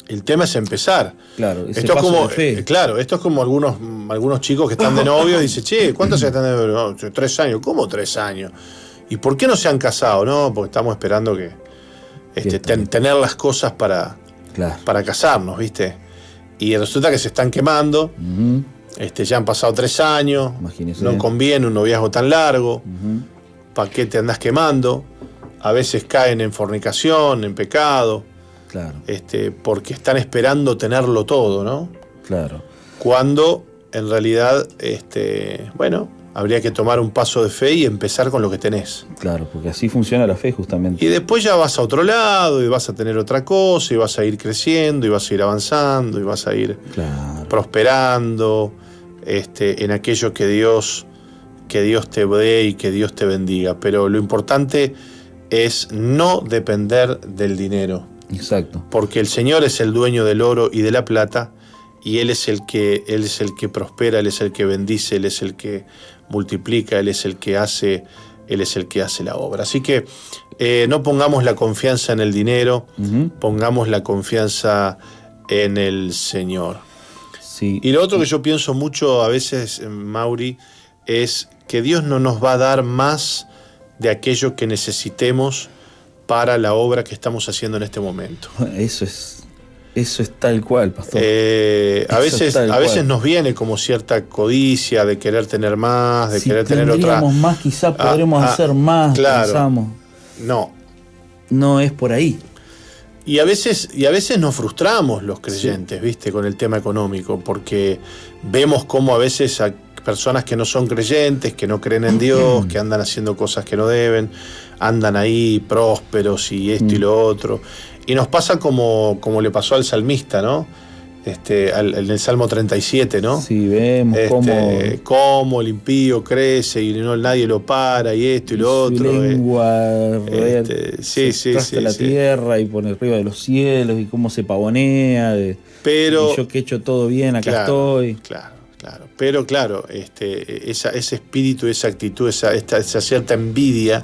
Speaker 1: El tema es empezar.
Speaker 2: Claro, ese
Speaker 1: esto es
Speaker 2: paso
Speaker 1: como,
Speaker 2: de fe.
Speaker 1: claro, esto es como algunos chicos que están de novio y dicen, che, ¿cuántos años están de novio? No, 3 años. ¿Cómo 3 años? ¿Y por qué no se han casado? No, porque estamos esperando que tener las cosas para casarnos, ¿viste? Y resulta que se están quemando. Ya han pasado 3 años.
Speaker 2: Imagínese.
Speaker 1: No conviene un noviazgo tan largo. ¿Para qué te andás quemando? A veces caen en fornicación, en pecado.
Speaker 2: Claro.
Speaker 1: Porque están esperando tenerlo todo, ¿no?
Speaker 2: Claro.
Speaker 1: Cuando en realidad, habría que tomar un paso de fe y empezar con lo que tenés.
Speaker 2: Claro, porque así funciona la fe justamente.
Speaker 1: Y después ya vas a otro lado y vas a tener otra cosa y vas a ir creciendo y vas a ir avanzando y vas a ir prosperando en aquello que Dios te dé y que Dios te bendiga. Pero lo importante es no depender del dinero.
Speaker 2: Exacto.
Speaker 1: Porque el Señor es el dueño del oro y de la plata y Él es el que prospera, Él es el que bendice, Él es el que multiplica, Él es el que hace la obra. Así que no pongamos la confianza en el dinero, pongamos la confianza en el Señor.
Speaker 2: Sí.
Speaker 1: Y lo otro que yo pienso mucho a veces, Mauri, es que Dios no nos va a dar más de aquello que necesitemos para la obra que estamos haciendo en este momento.
Speaker 2: Eso es tal cual, pastor.
Speaker 1: A veces nos viene como cierta codicia de querer tener más, de querer tener otra. Si
Speaker 2: tendríamos más, quizá podremos hacer más.
Speaker 1: Claro.
Speaker 2: Pensamos. No es por ahí.
Speaker 1: Y a veces nos frustramos los creyentes, ¿viste? Con el tema económico, porque vemos cómo a veces a personas que no son creyentes, que no creen en Dios, que andan haciendo cosas que no deben, andan ahí prósperos y esto y lo otro. Y nos pasa como le pasó al salmista, ¿no? En el Salmo 37, ¿no?
Speaker 2: Sí, vemos
Speaker 1: cómo el impío crece y nadie lo para y esto y lo otro.
Speaker 2: Su lengua
Speaker 1: se
Speaker 2: la tierra y por arriba de los cielos y cómo se pavonea.
Speaker 1: Pero
Speaker 2: y yo que he hecho todo bien, acá estoy.
Speaker 1: Claro. Pero claro, ese espíritu, esa actitud, esa cierta envidia,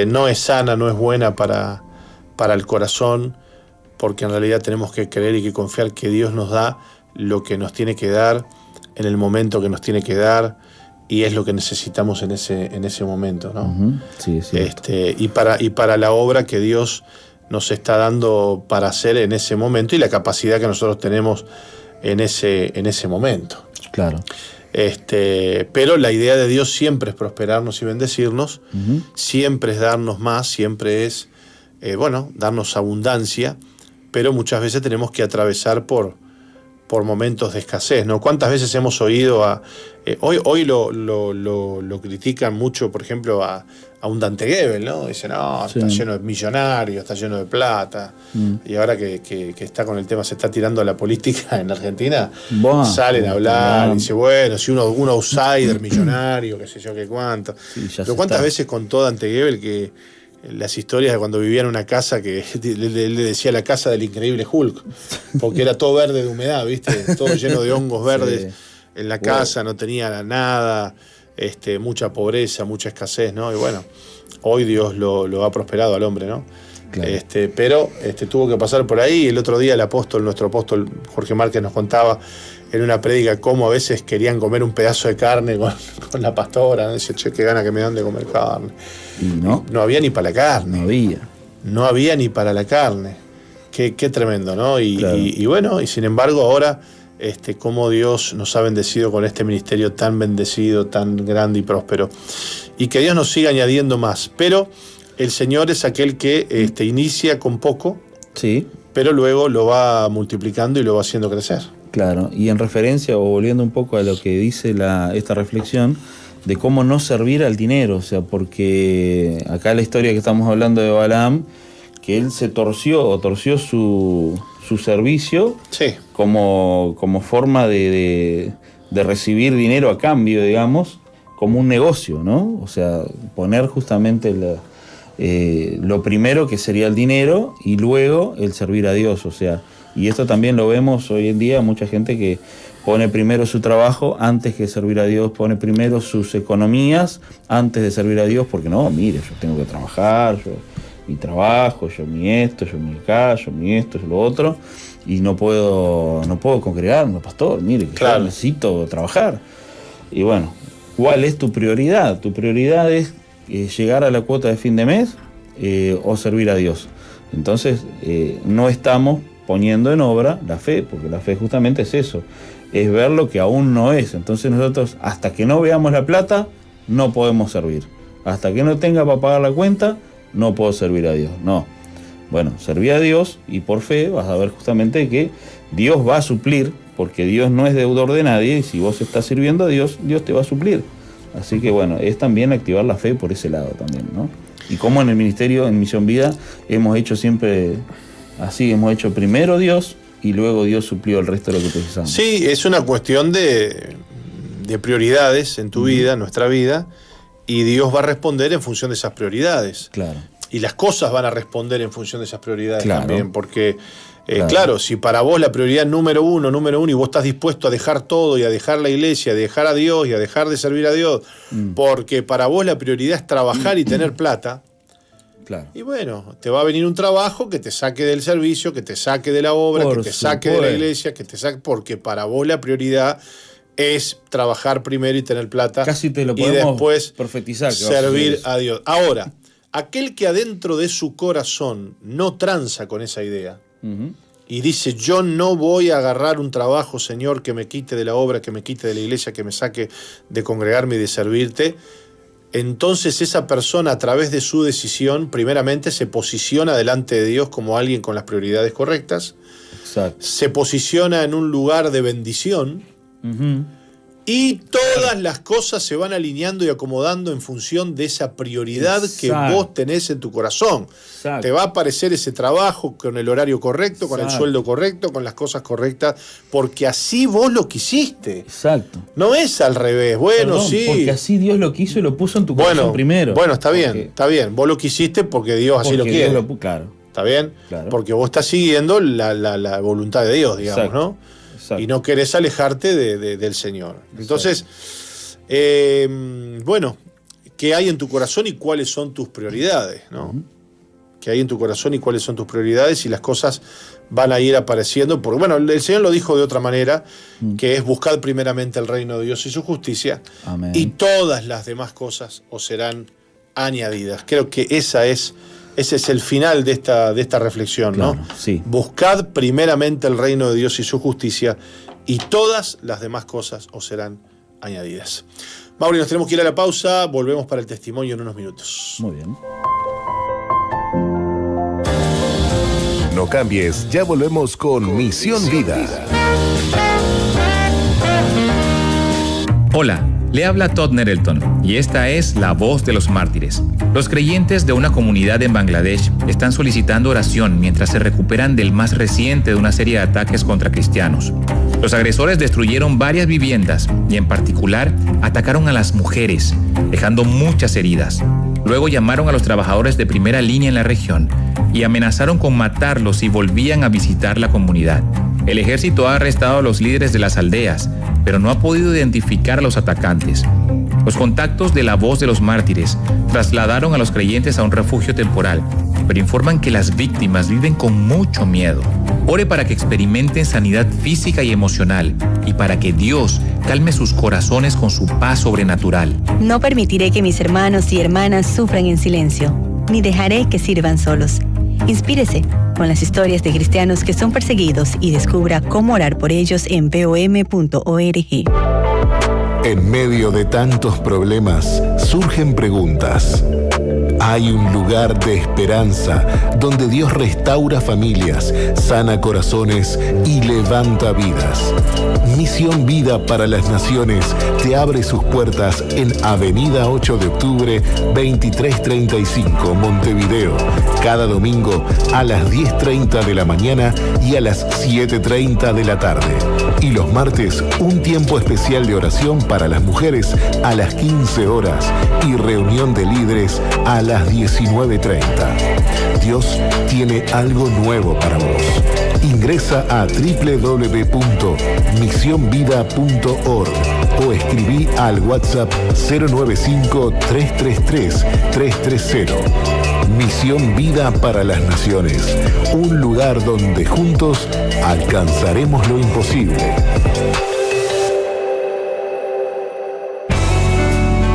Speaker 1: no es sana, no es buena para el corazón, porque en realidad tenemos que creer y que confiar que Dios nos da lo que nos tiene que dar en el momento que nos tiene que dar y es lo que necesitamos en ese momento, ¿no?
Speaker 2: Sí, es cierto.
Speaker 1: Y para la obra que Dios nos está dando para hacer en ese momento y la capacidad que nosotros tenemos en ese momento.
Speaker 2: Claro.
Speaker 1: Pero la idea de Dios siempre es prosperarnos y bendecirnos, siempre es darnos más, siempre es darnos abundancia, pero muchas veces tenemos que atravesar por momentos de escasez, ¿no? ¿Cuántas veces hemos oído hoy lo critican mucho, por ejemplo, a un Dante Gebel, ¿no? Dicen, no, está lleno de millonarios, está lleno de plata. Y ahora que está con el tema, se está tirando a la política en Argentina, salen a hablar y dice, bueno, si un outsider millonario, qué sé yo, qué cuánto. Pero cuántas veces contó Dante Gebel que las historias de cuando vivía en una casa que le decía la casa del increíble Hulk, porque era todo verde de humedad, ¿viste? Todo lleno de hongos verdes en la casa, no tenía nada, mucha pobreza, mucha escasez, ¿no? Y bueno, hoy Dios lo ha prosperado al hombre, ¿no?
Speaker 2: Claro.
Speaker 1: Pero tuvo que pasar por ahí. El otro día nuestro apóstol Jorge Márquez nos contaba en una prédica cómo a veces querían comer un pedazo de carne con la pastora, ¿no? Dice, che, qué gana que me dan de comer carne.
Speaker 2: Y no
Speaker 1: había ni para la carne. No había ni para la carne. Qué tremendo, ¿no?
Speaker 2: Claro.
Speaker 1: Y bueno, y sin embargo ahora, cómo Dios nos ha bendecido con este ministerio tan bendecido, tan grande y próspero. Y que Dios nos siga añadiendo más. Pero el Señor es aquel que inicia con poco,
Speaker 2: sí,
Speaker 1: pero luego lo va multiplicando y lo va haciendo crecer.
Speaker 2: Claro, y en referencia, o volviendo un poco a lo que dice esta reflexión, de cómo no servir al dinero, o sea, porque acá la historia que estamos hablando de Balaam, que él se torció su servicio,
Speaker 1: sí,
Speaker 2: como forma de recibir dinero a cambio, digamos, como un negocio, ¿no? O sea, poner justamente lo primero que sería el dinero y luego el servir a Dios, o sea, y esto también lo vemos hoy en día, mucha gente que pone primero su trabajo antes que servir a Dios, pone primero sus economías antes de servir a Dios, porque no, mire, yo tengo que trabajar, yo mi trabajo, yo mi esto, yo mi acá, yo mi esto, yo lo otro, y no puedo congregarme, pastor, mire, que
Speaker 1: claro,
Speaker 2: yo necesito trabajar. Y bueno, ¿cuál es tu prioridad? Tu prioridad es llegar a la cuota de fin de mes o servir a Dios. Entonces, no estamos poniendo en obra la fe, porque la fe justamente es eso, es ver lo que aún no es. Entonces nosotros, hasta que no veamos la plata, no podemos servir. Hasta que no tenga para pagar la cuenta, no puedo servir a Dios. No. Bueno, servir a Dios y por fe vas a ver justamente que Dios va a suplir, porque Dios no es deudor de nadie, y si vos estás sirviendo a Dios, Dios te va a suplir. Así que bueno, es también activar la fe por ese lado también, ¿no? Y como en el ministerio, en Misión Vida, hemos hecho siempre así, hemos hecho primero Dios y luego Dios suplió el resto de lo que precisamos.
Speaker 1: Sí, es una cuestión de prioridades en tu vida, en nuestra vida, y Dios va a responder en función de esas prioridades.
Speaker 2: Claro.
Speaker 1: Y las cosas van a responder en función de esas prioridades,
Speaker 2: claro,
Speaker 1: también, porque claro, si para vos la prioridad número uno, y vos estás dispuesto a dejar todo y a dejar la iglesia, a dejar a Dios y a dejar de servir a Dios, porque para vos la prioridad es trabajar y tener plata,
Speaker 2: claro,
Speaker 1: y bueno, te va a venir un trabajo que te saque del servicio, que te saque de la obra, que te saque de la iglesia, que te saque, porque para vos la prioridad es trabajar primero y tener plata.
Speaker 2: Casi te lo
Speaker 1: y
Speaker 2: podemos
Speaker 1: después
Speaker 2: profetizar,
Speaker 1: servir a Dios. Ahora, aquel que adentro de su corazón no tranza con esa idea, y dice, yo no voy a agarrar un trabajo, Señor, que me quite de la obra, que me quite de la iglesia, que me saque de congregarme y de servirte, entonces esa persona, a través de su decisión, primeramente se posiciona delante de Dios como alguien con las prioridades correctas.
Speaker 2: Exacto.
Speaker 1: Se posiciona en un lugar de bendición, y todas las cosas se van alineando y acomodando en función de esa prioridad, exacto, que vos tenés en tu corazón. Exacto. Te va a aparecer ese trabajo con el horario correcto, con, exacto, el sueldo correcto, con las cosas correctas, porque así vos lo quisiste.
Speaker 2: Exacto.
Speaker 1: No es al revés. Bueno, perdón, sí.
Speaker 2: Porque así Dios lo quiso y lo puso en tu corazón primero.
Speaker 1: Bueno, está bien, está bien. Vos lo quisiste porque Dios así lo quiere.
Speaker 2: Claro.
Speaker 1: ¿Está bien? Claro. Porque vos estás siguiendo la voluntad de Dios, digamos, exacto, ¿no? Exacto. Y no querés alejarte del Señor. Entonces, bueno, ¿qué hay en tu corazón y cuáles son tus prioridades, ¿no? ¿Qué hay en tu corazón y cuáles son tus prioridades? Y las cosas van a ir apareciendo. Porque, bueno, el Señor lo dijo de otra manera, que es buscar primeramente el reino de Dios y su justicia. Amén. Y todas las demás cosas os serán añadidas. Creo que ese es el final de esta reflexión, claro, ¿no?
Speaker 2: Sí.
Speaker 1: Buscad primeramente el reino de Dios y su justicia, y todas las demás cosas os serán añadidas. Mauri, nos tenemos que ir a la pausa, volvemos para el testimonio en unos minutos.
Speaker 2: Muy bien.
Speaker 3: No cambies, ya volvemos con Misión Vida.
Speaker 9: Hola, le habla Todd Nettleton y esta es La Voz de los Mártires. Los creyentes de una comunidad en Bangladesh están solicitando oración mientras se recuperan del más reciente de una serie de ataques contra cristianos. Los agresores destruyeron varias viviendas y en particular atacaron a las mujeres, dejando muchas heridas. Luego llamaron a los trabajadores de primera línea en la región y amenazaron con matarlos si volvían a visitar la comunidad. El ejército ha arrestado a los líderes de las aldeas, pero no ha podido identificar a los atacantes. Los contactos de la Voz de los Mártires trasladaron a los creyentes a un refugio temporal, pero informan que las víctimas viven con mucho miedo. Ore para que experimenten sanidad física y emocional y para que Dios calme sus corazones con su paz sobrenatural.
Speaker 10: No permitiré que mis hermanos y hermanas sufran en silencio, ni dejaré que sirvan solos. Inspírese con las historias de cristianos que son perseguidos y descubra cómo orar por ellos en pom.org.
Speaker 3: En medio de tantos problemas, surgen preguntas. Hay un lugar de esperanza donde Dios restaura familias, sana corazones y levanta vidas. Misión Vida para las Naciones te abre sus puertas en Avenida 8 de Octubre, 2335, Montevideo, cada domingo a las 10:30 de la mañana y a las 7:30 de la tarde. Y los martes, un tiempo especial de oración para las mujeres a las 15 horas y reunión de líderes a las 19:30. Dios tiene algo nuevo para vos. Ingresa a www.misionvida.org o escribí al WhatsApp 095-333-330. Misión Vida para las Naciones, un lugar donde juntos alcanzaremos lo imposible.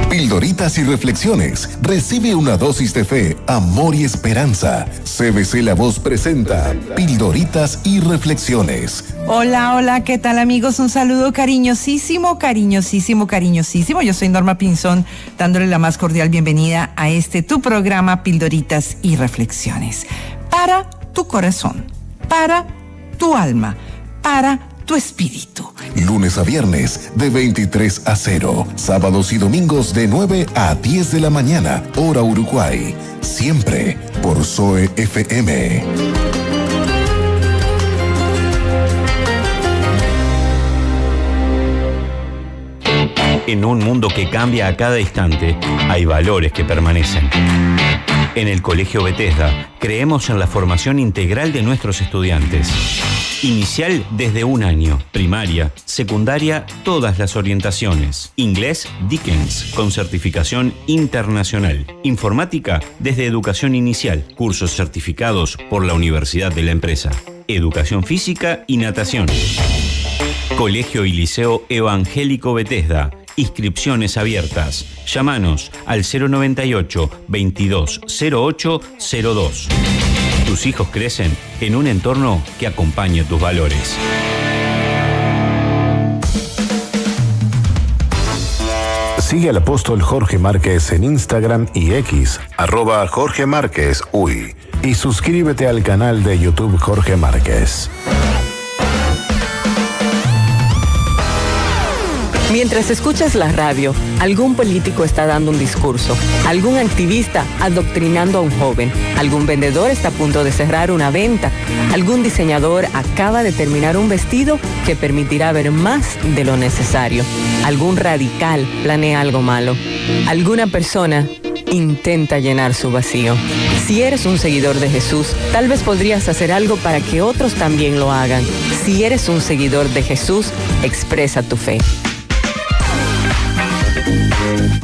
Speaker 3: Pildoritas y reflexiones. Recibe una dosis de fe, amor y esperanza. CBC La Voz presenta Pildoritas y reflexiones.
Speaker 11: Hola, hola, ¿qué tal amigos? Un saludo cariñosísimo, cariñosísimo, cariñosísimo. Yo soy Norma Pinzón, dándole la más cordial bienvenida a tu programa Pildoritas y reflexiones. Para tu corazón, para tu alma, para tu espíritu.
Speaker 3: Lunes a viernes de 23 a 0. Sábados y domingos de 9 a 10 de la mañana, hora Uruguay. Siempre por Zoe FM.
Speaker 5: En un mundo que cambia a cada instante, hay valores que permanecen. En el Colegio Bethesda, creemos en la formación integral de nuestros estudiantes. Inicial desde 1 año, primaria, secundaria, todas las orientaciones. Inglés Dickens, con certificación internacional. Informática desde educación inicial, cursos certificados por la Universidad de la Empresa. Educación física y natación. Colegio y Liceo Evangélico Bethesda. Inscripciones abiertas. Llámanos al 098-220802. Tus hijos crecen en un entorno que acompañe tus valores.
Speaker 3: Sigue al apóstol Jorge Márquez en Instagram y X, @Jorge Márquez UI. Y suscríbete al canal de YouTube Jorge Márquez.
Speaker 12: Mientras escuchas la radio, algún político está dando un discurso, algún activista adoctrinando a un joven, algún vendedor está a punto de cerrar una venta, algún diseñador acaba de terminar un vestido que permitirá ver más de lo necesario, algún radical planea algo malo, alguna persona intenta llenar su vacío. Si eres un seguidor de Jesús, tal vez podrías hacer algo para que otros también lo hagan. Si eres un seguidor de Jesús, expresa tu fe.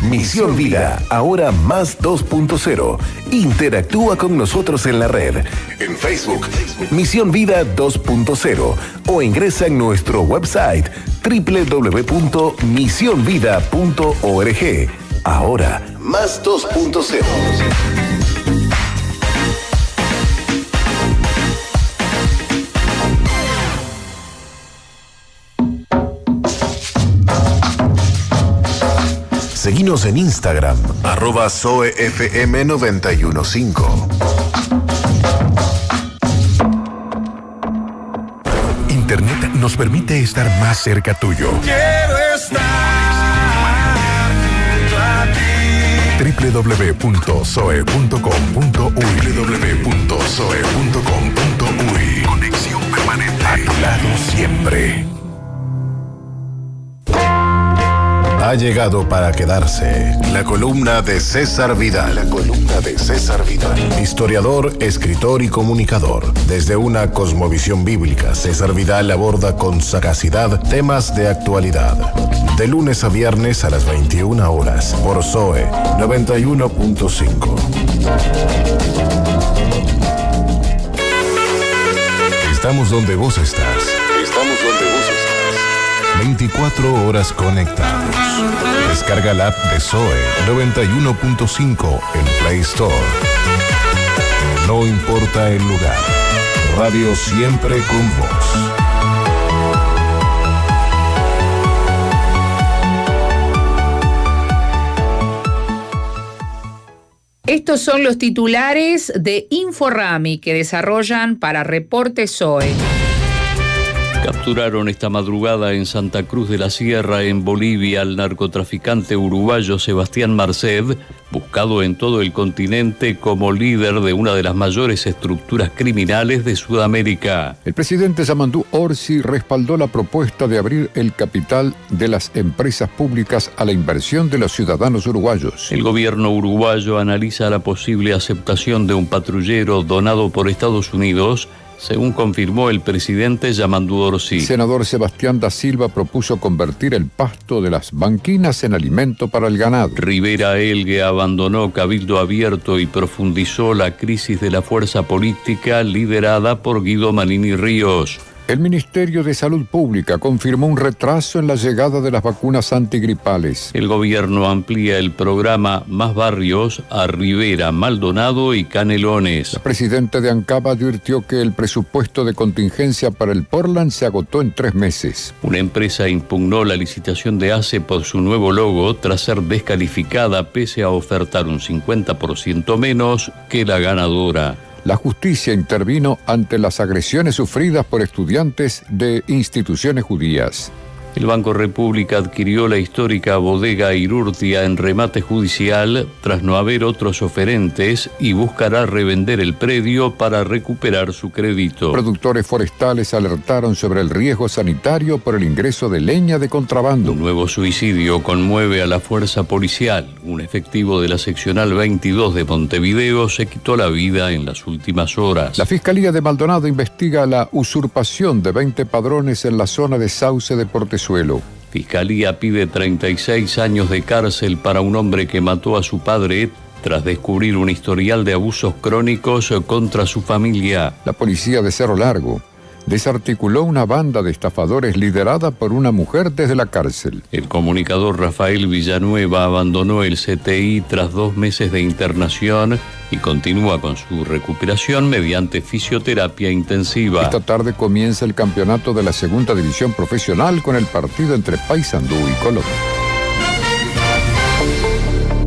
Speaker 3: Misión Vida, ahora más 2.0. Interactúa con nosotros en la red. En Facebook, Misión Vida 2.0. O ingresa en nuestro website www.misionvida.org. Ahora, más 2.0. Seguinos en Instagram, @ZoeFM915. Internet nos permite estar más cerca tuyo.
Speaker 4: Quiero estar junto a ti.
Speaker 3: www.zoe.com.uy. www.zoe.com.uy. Conexión permanente. A tu lado siempre. Ha llegado para quedarse la columna de César Vidal. La columna de César Vidal. Historiador, escritor y comunicador. Desde una cosmovisión bíblica, César Vidal aborda con sagacidad temas de actualidad. De lunes a viernes a las 21 horas por Zoe 91.5. Estamos donde vos estás. Estamos donde vos estás. 24 horas conectados. Descarga la app de Zoe 91.5 en Play Store. No importa el lugar. Radio siempre con vos.
Speaker 13: Estos son los titulares de Inforami que desarrollan para Reporte Zoe.
Speaker 14: Capturaron esta madrugada en Santa Cruz de la Sierra, en Bolivia, al narcotraficante uruguayo Sebastián Marced, buscado en todo el continente como líder de una de las mayores estructuras criminales de Sudamérica.
Speaker 15: El presidente Samandú Orsi respaldó la propuesta de abrir el capital de las empresas públicas a la inversión de los ciudadanos uruguayos.
Speaker 14: El gobierno uruguayo analiza la posible aceptación de un patrullero donado por Estados Unidos, según confirmó el presidente Yamandú Orsi.
Speaker 15: El senador Sebastián da Silva propuso convertir el pasto de las banquinas en alimento para el ganado.
Speaker 14: Rivera Elgue abandonó Cabildo Abierto y profundizó la crisis de la fuerza política liderada por Guido Manini Ríos.
Speaker 15: El Ministerio de Salud Pública confirmó un retraso en la llegada de las vacunas antigripales.
Speaker 14: El gobierno amplía el programa Más Barrios a Rivera, Maldonado y Canelones.
Speaker 15: La presidenta de ANCAP advirtió que el presupuesto de contingencia para el Portland se agotó en 3 meses.
Speaker 14: Una empresa impugnó la licitación de ACE por su nuevo logo tras ser descalificada pese a ofertar un 50% menos que la ganadora.
Speaker 15: La justicia intervino ante las agresiones sufridas por estudiantes de instituciones judías.
Speaker 14: El Banco República adquirió la histórica bodega Irurtia en remate judicial tras no haber otros oferentes y buscará revender el predio para recuperar su crédito.
Speaker 15: Productores forestales alertaron sobre el riesgo sanitario por el ingreso de leña de contrabando.
Speaker 14: Un nuevo suicidio conmueve a la fuerza policial. Un efectivo de la seccional 22 de Montevideo se quitó la vida en las últimas horas.
Speaker 15: La Fiscalía de Maldonado investiga la usurpación de 20 padrones en la zona de Sauce de Portezuelo.
Speaker 14: Fiscalía pide 36 años de cárcel para un hombre que mató a su padre tras descubrir un historial de abusos crónicos contra su familia.
Speaker 15: La policía de Cerro Largo desarticuló una banda de estafadores liderada por una mujer desde la cárcel.
Speaker 14: El comunicador Rafael Villanueva abandonó el CTI tras 2 meses de internación y continúa con su recuperación mediante fisioterapia intensiva.
Speaker 15: Esta tarde comienza el campeonato de la Segunda División Profesional con el partido entre Paysandú y Colón.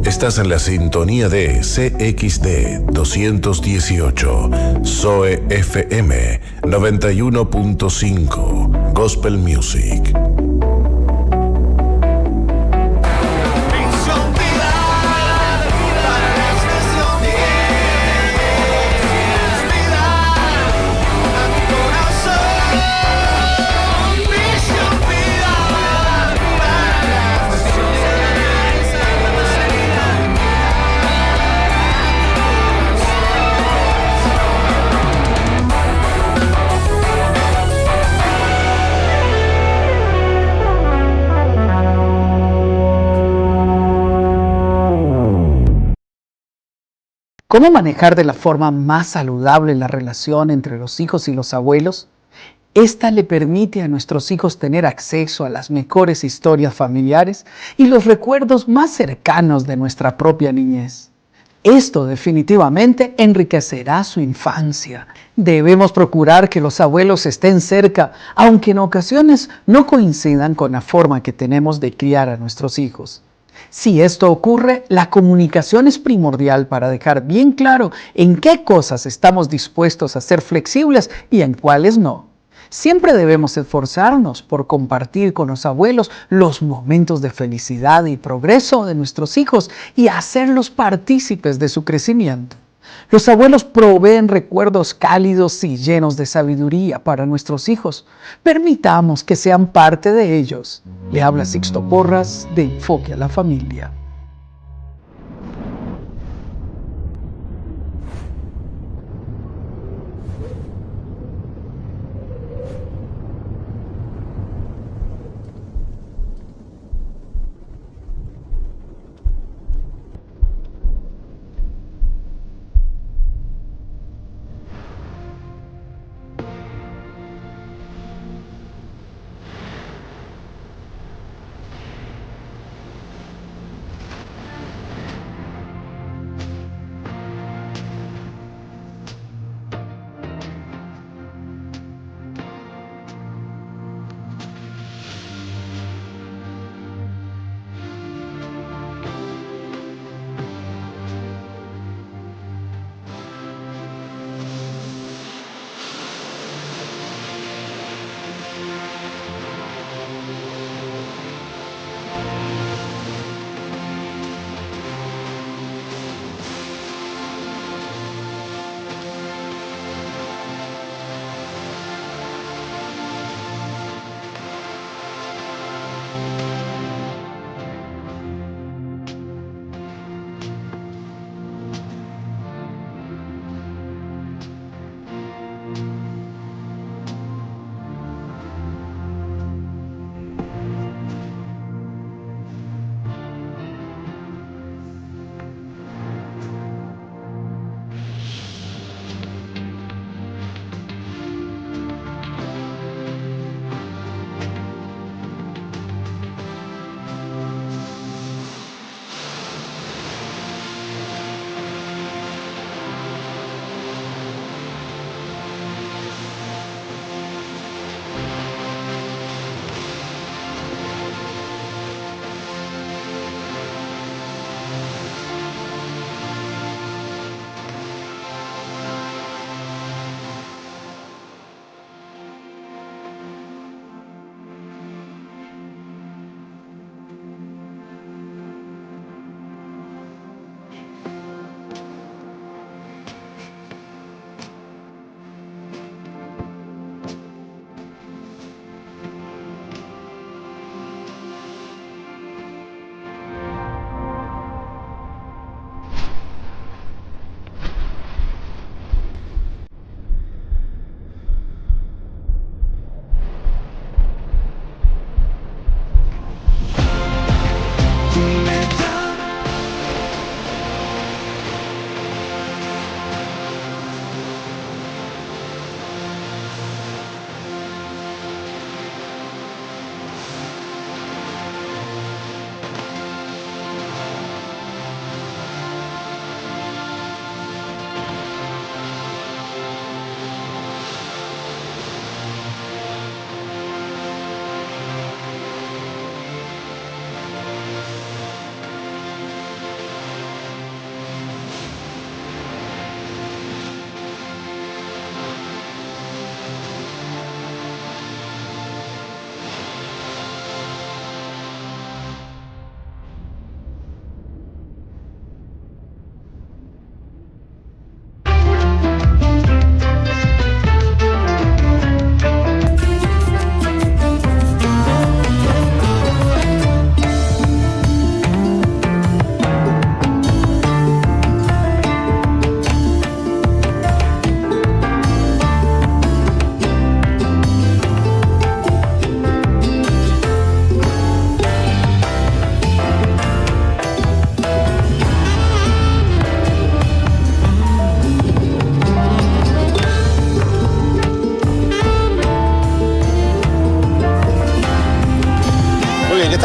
Speaker 3: Estás en la sintonía de CXD 218, Zoe FM 91.5, Gospel Music.
Speaker 8: ¿Cómo manejar de la forma más saludable la relación entre los hijos y los abuelos? Esta le permite a nuestros hijos tener acceso a las mejores historias familiares y los recuerdos más cercanos de nuestra propia niñez. Esto definitivamente enriquecerá su infancia. Debemos procurar que los abuelos estén cerca, aunque en ocasiones no coincidan con la forma que tenemos de criar a nuestros hijos. Si esto ocurre, la comunicación es primordial para dejar bien claro en qué cosas estamos dispuestos a ser flexibles y en cuáles no. Siempre debemos esforzarnos por compartir con los abuelos los momentos de felicidad y progreso de nuestros hijos y hacerlos partícipes de su crecimiento. Los abuelos proveen recuerdos cálidos y llenos de sabiduría para nuestros hijos. Permitamos que sean parte de ellos. Le habla Sixto Porras de Enfoque a la Familia.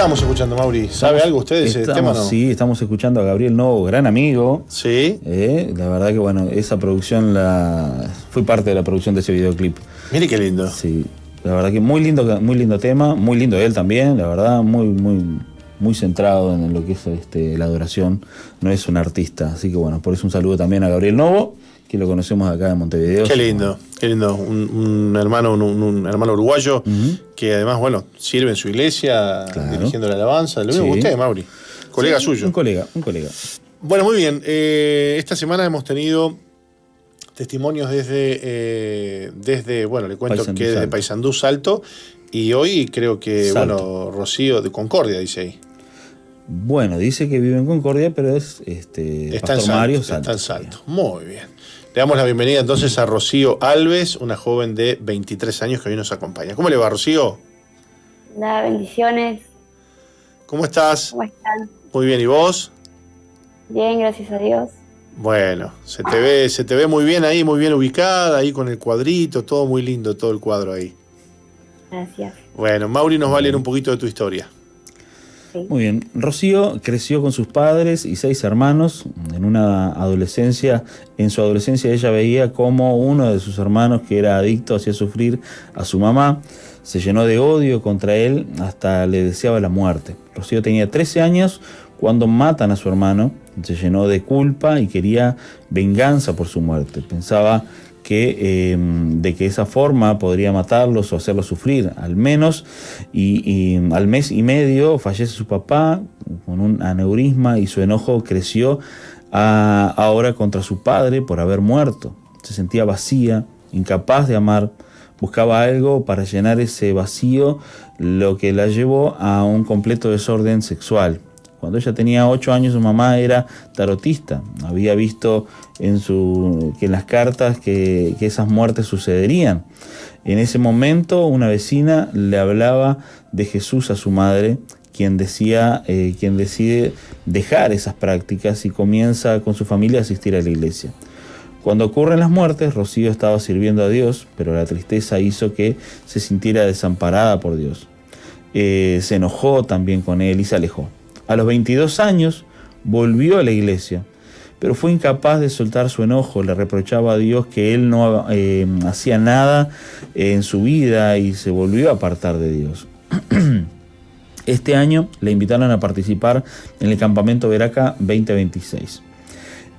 Speaker 1: estábamos escuchando, Mauri? ¿Sabe algo usted de ese tema, no?
Speaker 2: Sí, estamos escuchando a Gabriel Novo, gran amigo.
Speaker 1: Sí.
Speaker 2: La verdad que, bueno, esa producción fui parte de la producción de ese videoclip.
Speaker 1: Mire qué lindo.
Speaker 2: Sí, la verdad que muy lindo tema, muy lindo él también, la verdad, muy centrado en lo que es la adoración. No es un artista, así que bueno, por eso un saludo también a Gabriel Novo, que lo conocemos acá de Montevideo.
Speaker 1: Qué lindo, qué lindo. Un hermano uruguayo que además, bueno, sirve en su iglesia, dirigiendo la alabanza. Lo mismo que usted, Mauri, colega suyo.
Speaker 2: Un colega.
Speaker 1: Bueno, muy bien. Esta semana hemos tenido testimonios desde bueno, le cuento
Speaker 2: Paysandú,
Speaker 1: que desde
Speaker 2: Salto.
Speaker 1: Paysandú, Salto, y hoy creo que,
Speaker 2: Salto.
Speaker 1: bueno, Rocío de Concordia, dice ahí.
Speaker 2: Bueno, dice que vive en Concordia, pero es
Speaker 1: Está
Speaker 2: Pastor
Speaker 1: en
Speaker 2: Mario
Speaker 1: Salto, está en Salto. Muy bien. Le damos la bienvenida entonces a Rocío Alves, una joven de 23 años que hoy nos acompaña. ¿Cómo le va, Rocío?
Speaker 16: Nada, bendiciones.
Speaker 1: ¿Cómo estás?
Speaker 16: ¿Cómo están?
Speaker 1: Muy bien, ¿y vos?
Speaker 16: Bien, gracias a Dios.
Speaker 1: Bueno, se te ve muy bien ahí, muy bien ubicada, ahí con el cuadrito, todo muy lindo, todo el cuadro ahí.
Speaker 16: Gracias.
Speaker 1: Bueno, Mauri nos va a leer un poquito de tu historia.
Speaker 16: Sí.
Speaker 2: Muy bien. Rocío creció con sus padres y 6 hermanos. En su adolescencia ella veía como uno de sus hermanos, que era adicto, hacía sufrir a su mamá. Se llenó de odio contra él, hasta le deseaba la muerte. Rocío tenía 13 años cuando matan a su hermano. Se llenó de culpa y quería venganza por su muerte. Pensaba de que esa forma podría matarlos o hacerlos sufrir. Al menos y al mes y medio fallece su papá con un aneurisma y su enojo creció ahora contra su padre por haber muerto. Se sentía vacía, incapaz de amar. Buscaba algo para llenar ese vacío, lo que la llevó a un completo desorden sexual. Cuando ella tenía 8 años, su mamá era tarotista. Había visto que en las cartas que esas muertes sucederían. En ese momento, una vecina le hablaba de Jesús a su madre, quien decide dejar esas prácticas y comienza con su familia a asistir a la iglesia. Cuando ocurren las muertes, Rocío estaba sirviendo a Dios, pero la tristeza hizo que se sintiera desamparada por Dios. Se enojó también con él y se alejó. A los 22 años volvió a la iglesia, pero fue incapaz de soltar su enojo. Le reprochaba a Dios que él no hacía nada en su vida y se volvió a apartar de Dios. Este año le invitaron a participar en el Campamento Veraca 2026.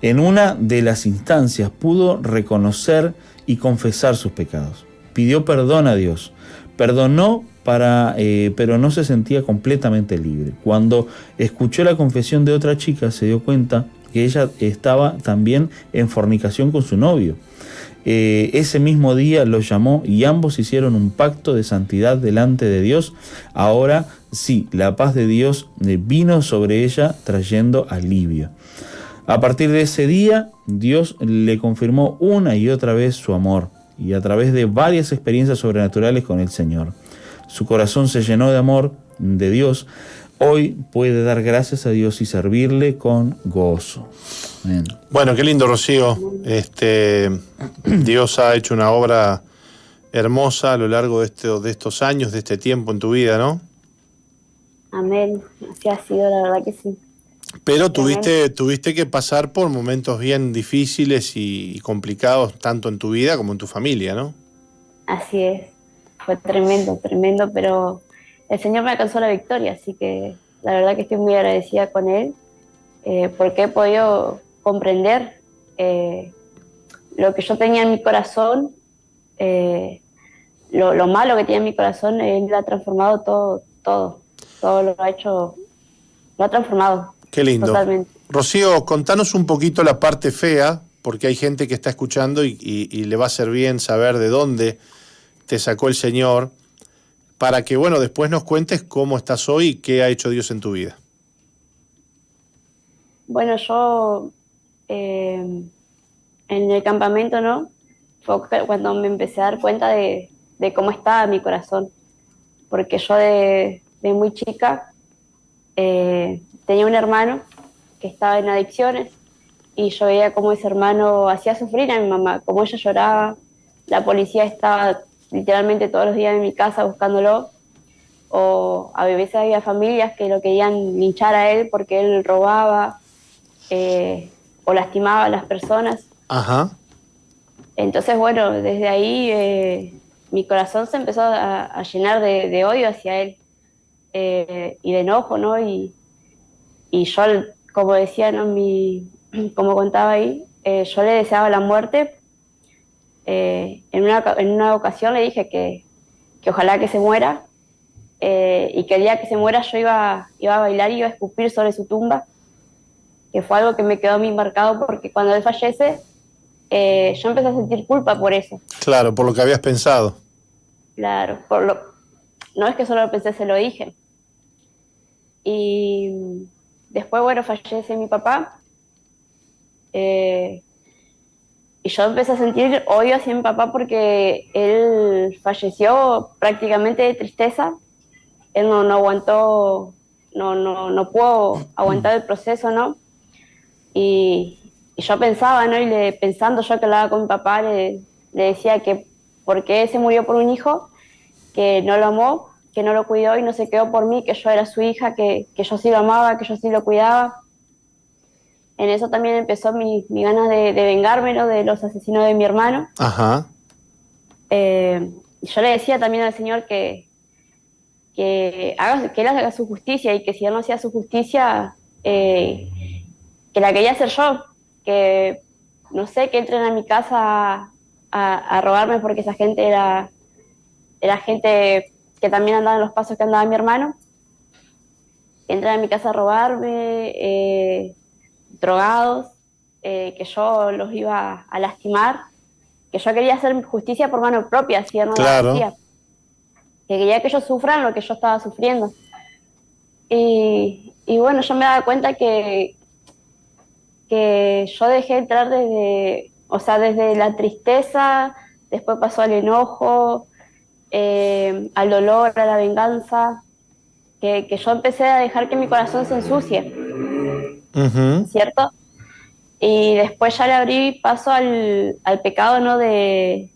Speaker 2: En una de las instancias pudo reconocer y confesar sus pecados. Pidió perdón a Dios. Perdonó pero no se sentía completamente libre. Cuando escuchó la confesión de otra chica, se dio cuenta que ella estaba también en fornicación con su novio. Ese mismo día los llamó y ambos hicieron un pacto de santidad delante de Dios. Ahora sí, la paz de Dios vino sobre ella trayendo alivio. A partir de ese día, Dios le confirmó una y otra vez su amor, y a través de varias experiencias sobrenaturales con el Señor. Su corazón se llenó de amor de Dios. Hoy puede dar gracias a Dios y servirle con gozo. Amén.
Speaker 1: Bueno, qué lindo, Rocío. Dios ha hecho una obra hermosa a lo largo de estos años, de este tiempo en tu vida, ¿no?
Speaker 16: Amén. Así ha sido, la verdad que sí.
Speaker 1: Pero tuviste que pasar por momentos bien difíciles y complicados, tanto en tu vida como en tu familia, ¿no?
Speaker 16: Así es. Fue tremendo, pero el Señor me alcanzó la victoria, así que la verdad que estoy muy agradecida con Él, porque he podido comprender lo que yo tenía en mi corazón, lo malo que tenía en mi corazón. Él lo ha transformado todo lo ha transformado.
Speaker 1: Qué lindo.
Speaker 16: Totalmente.
Speaker 1: Rocío, contanos un poquito la parte fea, porque hay gente que está escuchando y le va a ser bien saber de dónde te sacó el Señor, para que, bueno, después nos cuentes cómo estás hoy y qué ha hecho Dios en tu vida.
Speaker 16: Bueno, yo en el campamento, ¿no? Fue cuando me empecé a dar cuenta de cómo estaba mi corazón, porque yo de muy chica tenía un hermano que estaba en adicciones y yo veía cómo ese hermano hacía sufrir a mi mamá, cómo ella lloraba. La policía estaba literalmente todos los días en mi casa buscándolo, o a veces había familias que lo querían linchar a él porque él robaba o lastimaba a las personas.
Speaker 1: Ajá.
Speaker 16: Entonces, bueno, desde ahí mi corazón se empezó a llenar de odio hacia él y de enojo, ¿no? Y yo, como decía, ¿no? Como contaba ahí, yo le deseaba la muerte. En una ocasión le dije que ojalá que se muera y que el día que se muera yo iba a bailar y iba a escupir sobre su tumba, que fue algo que me quedó a mí marcado porque cuando él fallece yo empecé a sentir culpa por eso.
Speaker 1: Claro, por lo que habías pensado.
Speaker 16: Claro, no es que solo lo pensé, se lo dije. Y después, bueno, fallece mi papá. Y yo empecé a sentir odio hacia mi papá porque él falleció prácticamente de tristeza. Él no aguantó, no pudo aguantar el proceso, ¿no? Y yo pensaba, ¿no? Pensando yo que hablaba con mi papá, le decía que porque se murió por un hijo, que no lo amó, que no lo cuidó y no se quedó por mí, que yo era su hija, que yo sí lo amaba, que yo sí lo cuidaba. En eso también empezó mi ganas de vengarme, ¿no? De los asesinos de mi hermano.
Speaker 1: Ajá.
Speaker 16: Yo le decía también al Señor que él haga su justicia y que si él no hacía su justicia, que la quería hacer yo, que no sé, que entren a mi casa a robarme porque esa gente era gente que también andaba en los pasos que andaba mi hermano, que entren a mi casa a robarme, drogados, que yo los iba a lastimar, que yo quería hacer justicia por mano propia, si él no la hacía, que quería que ellos sufran lo que yo estaba sufriendo. Y bueno, yo me daba cuenta que yo dejé entrar desde la tristeza, después pasó al enojo, al dolor, a la venganza, que yo empecé a dejar que mi corazón se ensucie.
Speaker 1: Uh-huh.
Speaker 16: ¿Cierto? Y después ya le abrí paso al pecado, ¿no? De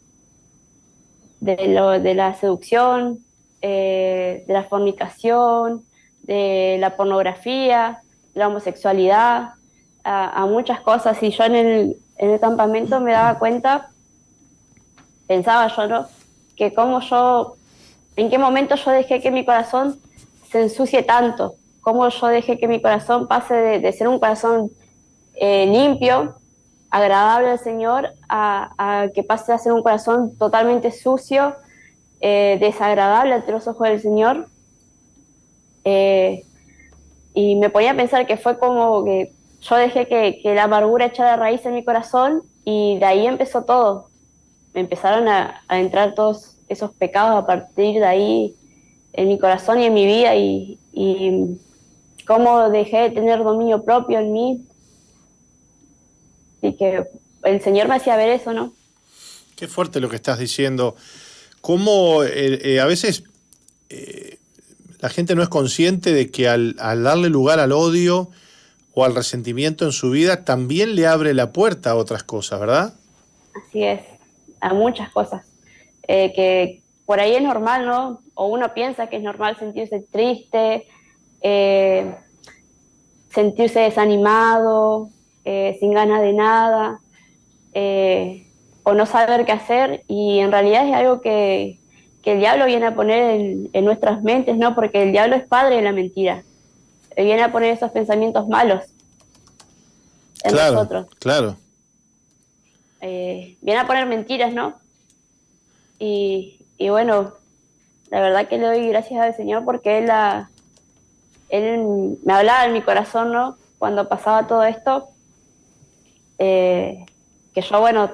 Speaker 16: la seducción, de la fornicación, de la pornografía, de la homosexualidad, a muchas cosas. Y yo en el campamento me daba cuenta, pensaba yo, ¿no? Que en qué momento yo dejé que mi corazón se ensucie tanto, cómo yo dejé que mi corazón pase de ser un corazón limpio, agradable al Señor, a que pase a ser un corazón totalmente sucio, desagradable ante los ojos del Señor. Y me ponía a pensar que fue como que yo dejé que la amargura echara raíz en mi corazón y de ahí empezó todo. Me empezaron a entrar todos esos pecados a partir de ahí en mi corazón y en mi vida y cómo dejé de tener dominio propio en mí y que el Señor me hacía ver eso, ¿no?
Speaker 1: Qué fuerte lo que estás diciendo. Cómo a veces la gente no es consciente de que al darle lugar al odio o al resentimiento en su vida también le abre la puerta a otras cosas, ¿verdad?
Speaker 16: Así es, a muchas cosas. Que por ahí es normal, ¿no? O uno piensa que es normal sentirse triste, sentirse desanimado, sin ganas de nada, o no saber qué hacer, y en realidad es algo que el diablo viene a poner en nuestras mentes, ¿no? Porque el diablo es padre de la mentira. Él viene a poner esos pensamientos malos en nosotros.
Speaker 1: Claro.
Speaker 16: Viene a poner mentiras, ¿no? Y bueno, la verdad que le doy gracias al Señor porque Él me hablaba en mi corazón, ¿no? Cuando pasaba todo esto, que yo, bueno,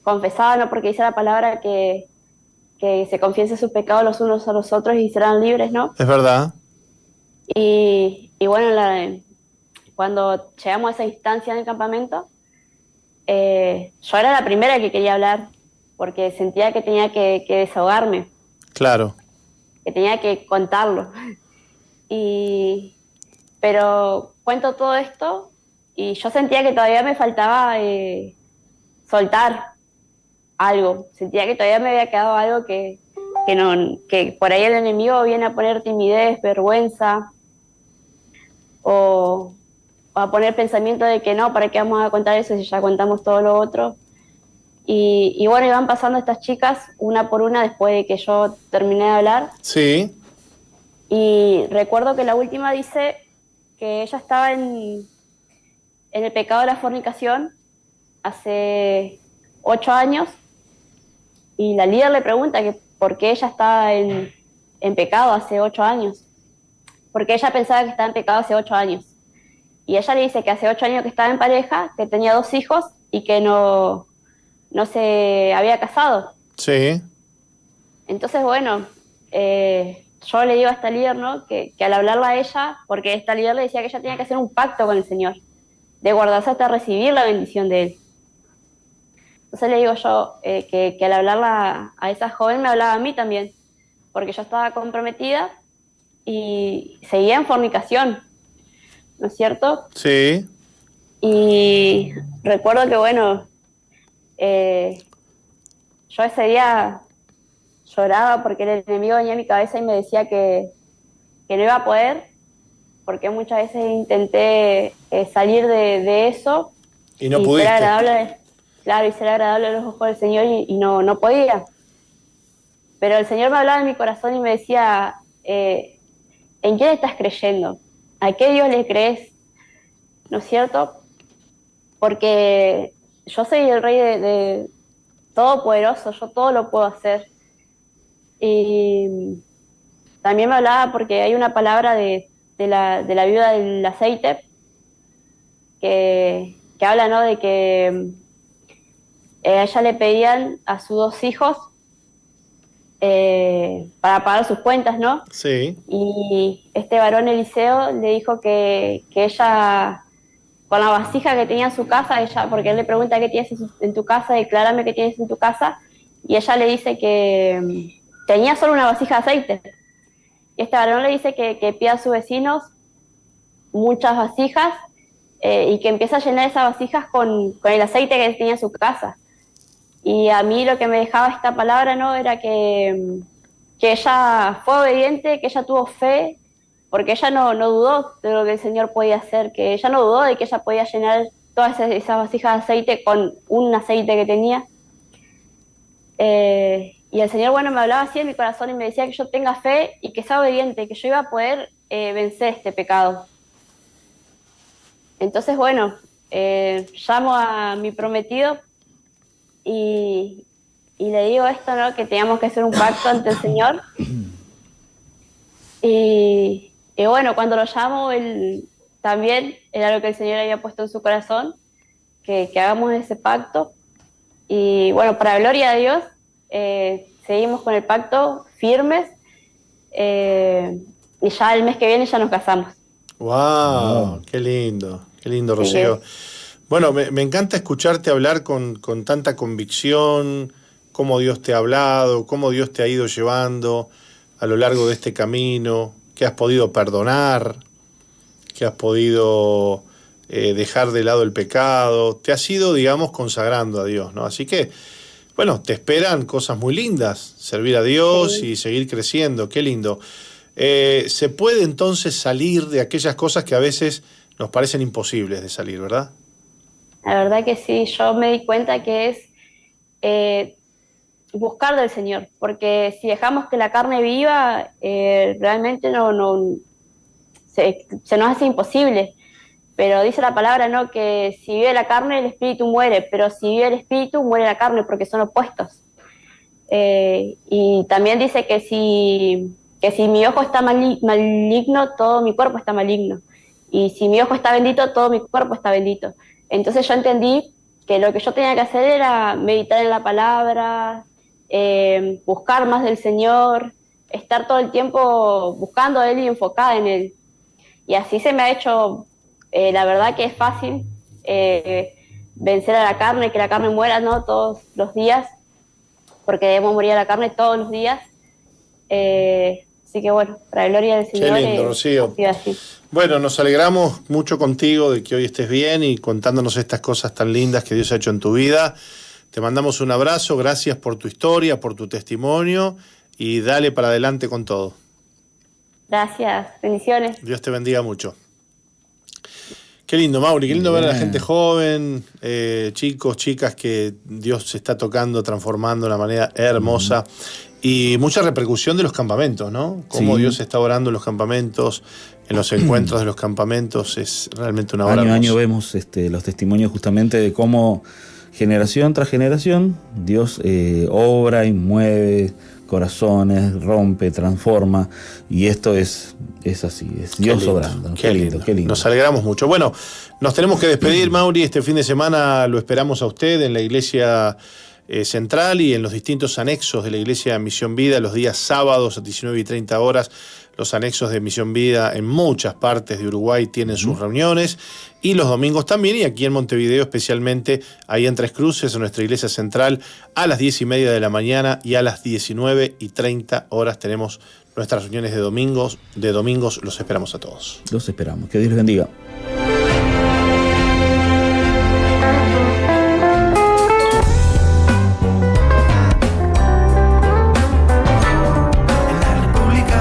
Speaker 16: confesaba, ¿no? Porque dice la palabra que se confiesen sus pecados los unos a los otros y serán libres, ¿no?
Speaker 1: Es verdad.
Speaker 16: Y bueno, cuando llegamos a esa instancia en el campamento, yo era la primera que quería hablar, porque sentía que tenía que desahogarme.
Speaker 1: Claro.
Speaker 16: Que tenía que contarlo. Pero cuento todo esto y yo sentía que todavía me faltaba soltar algo. Sentía que todavía me había quedado algo que que por ahí el enemigo viene a poner timidez, vergüenza, o a poner pensamiento de que no, ¿para qué vamos a contar eso si ya contamos todo lo otro? Y bueno, iban pasando estas chicas una por una después de que yo terminé de hablar.
Speaker 1: Sí.
Speaker 16: Y recuerdo que la última dice que ella estaba en el pecado de la fornicación hace 8 años, y la líder le pregunta que por qué ella estaba en pecado hace 8 años, porque ella pensaba que estaba en pecado hace 8 años. Y ella le dice que hace 8 años que estaba en pareja, que tenía 2 hijos y que no se había casado.
Speaker 1: Sí.
Speaker 16: Entonces, bueno, yo le digo a esta líder, ¿no? Que al hablarla a ella, porque esta líder le decía que ella tenía que hacer un pacto con el Señor, de guardarse hasta recibir la bendición de Él. Entonces le digo yo que al hablarla a esa joven me hablaba a mí también, porque yo estaba comprometida y seguía en fornicación, ¿no es cierto?
Speaker 1: Sí.
Speaker 16: Y recuerdo que, bueno, yo ese día lloraba porque el enemigo venía a mi cabeza y me decía que no iba a poder, porque muchas veces intenté salir de eso
Speaker 1: y no pudiste.
Speaker 16: Ser agradable, claro, y ser agradable a los ojos del Señor, y no podía. Pero el Señor me hablaba en mi corazón y me decía, ¿en quién estás creyendo? ¿A qué Dios le crees? ¿No es cierto? Porque yo soy el Rey de Todopoderoso, yo todo lo puedo hacer. Y también me hablaba porque hay una palabra de la viuda del aceite que habla, ¿no? De que a ella le pedían a sus 2 hijos para pagar sus cuentas, ¿no?
Speaker 1: Sí.
Speaker 16: Y este varón Eliseo le dijo que ella, con la vasija que tenía en su casa, porque él le pregunta qué tienes en tu casa, declárame qué tienes en tu casa, y ella le dice que tenía solo una vasija de aceite. Y este varón le dice que pida a sus vecinos muchas vasijas y que empieza a llenar esas vasijas con el aceite que tenía en su casa. Y a mí lo que me dejaba esta palabra, ¿no? Era que ella fue obediente, que ella tuvo fe, porque ella no dudó de lo que el Señor podía hacer, que ella no dudó de que ella podía llenar todas esas vasijas de aceite con un aceite que tenía. Y el Señor, bueno, me hablaba así en mi corazón y me decía que yo tenga fe y que sea obediente, que yo iba a poder vencer este pecado. Entonces, bueno, llamo a mi prometido y le digo esto, ¿no? Que teníamos que hacer un pacto ante el Señor. Y bueno, cuando lo llamo, él también era lo que el Señor había puesto en su corazón, que hagamos ese pacto. Y bueno, para gloria de Dios, seguimos con el pacto firmes, y ya el mes que viene ya nos casamos.
Speaker 1: ¡Wow! Qué lindo, Rocío. Bueno, me encanta escucharte hablar con tanta convicción, cómo Dios te ha hablado, cómo Dios te ha ido llevando a lo largo de este camino, que has podido perdonar, que has podido dejar de lado el pecado, te has ido, digamos, consagrando a Dios, ¿no? Así que, bueno, te esperan cosas muy lindas, servir a Dios y seguir creciendo, qué lindo. Se puede entonces salir de aquellas cosas que a veces nos parecen imposibles de salir, ¿verdad?
Speaker 16: La verdad que sí, yo me di cuenta que es buscar del Señor, porque si dejamos que la carne viva, realmente se nos hace imposible. Pero dice la palabra, ¿no? Que si vive la carne, el espíritu muere, pero si vive el espíritu, muere la carne, porque son opuestos. Y también dice que si mi ojo está maligno, todo mi cuerpo está maligno. Y si mi ojo está bendito, todo mi cuerpo está bendito. Entonces yo entendí que lo que yo tenía que hacer era meditar en la palabra, buscar más del Señor, estar todo el tiempo buscando a Él y enfocada en Él. Y así se me ha hecho, la verdad que es fácil vencer a la carne, que la carne muera, ¿no? Todos los días, porque debemos morir a la carne todos los días. Así que bueno, para la gloria del Señor.
Speaker 1: Qué lindo, Rocío.
Speaker 16: Así.
Speaker 1: Bueno, nos alegramos mucho contigo de que hoy estés bien y contándonos estas cosas tan lindas que Dios ha hecho en tu vida. Te mandamos un abrazo, gracias por tu historia, por tu testimonio y dale para adelante con todo.
Speaker 16: Gracias, bendiciones.
Speaker 1: Dios te bendiga mucho. Qué lindo, Mauri, qué lindo ver a la gente joven, chicos, chicas que Dios se está tocando, transformando de una manera hermosa. Y mucha repercusión de los campamentos, ¿no? Cómo Dios está orando en los campamentos, en los encuentros de los campamentos, es realmente una obra hermosa.
Speaker 2: Año a año vemos los testimonios justamente de cómo generación tras generación Dios obra y mueve corazones, rompe, transforma, y esto es así, es Dios obrando.
Speaker 1: Qué lindo, qué lindo. Nos alegramos mucho. Bueno, nos tenemos que despedir, Mauri. Este fin de semana lo esperamos a usted en la iglesia central y en los distintos anexos de la iglesia Misión Vida, los días sábados a 19:30 horas. Los anexos de Misión Vida en muchas partes de Uruguay tienen sus reuniones, y los domingos también, y aquí en Montevideo especialmente, ahí en Tres Cruces, en nuestra iglesia central, a las 10:30 de la mañana y a las 19:30 horas tenemos nuestras reuniones de domingos. Los esperamos a todos.
Speaker 2: Los esperamos. Que Dios les bendiga.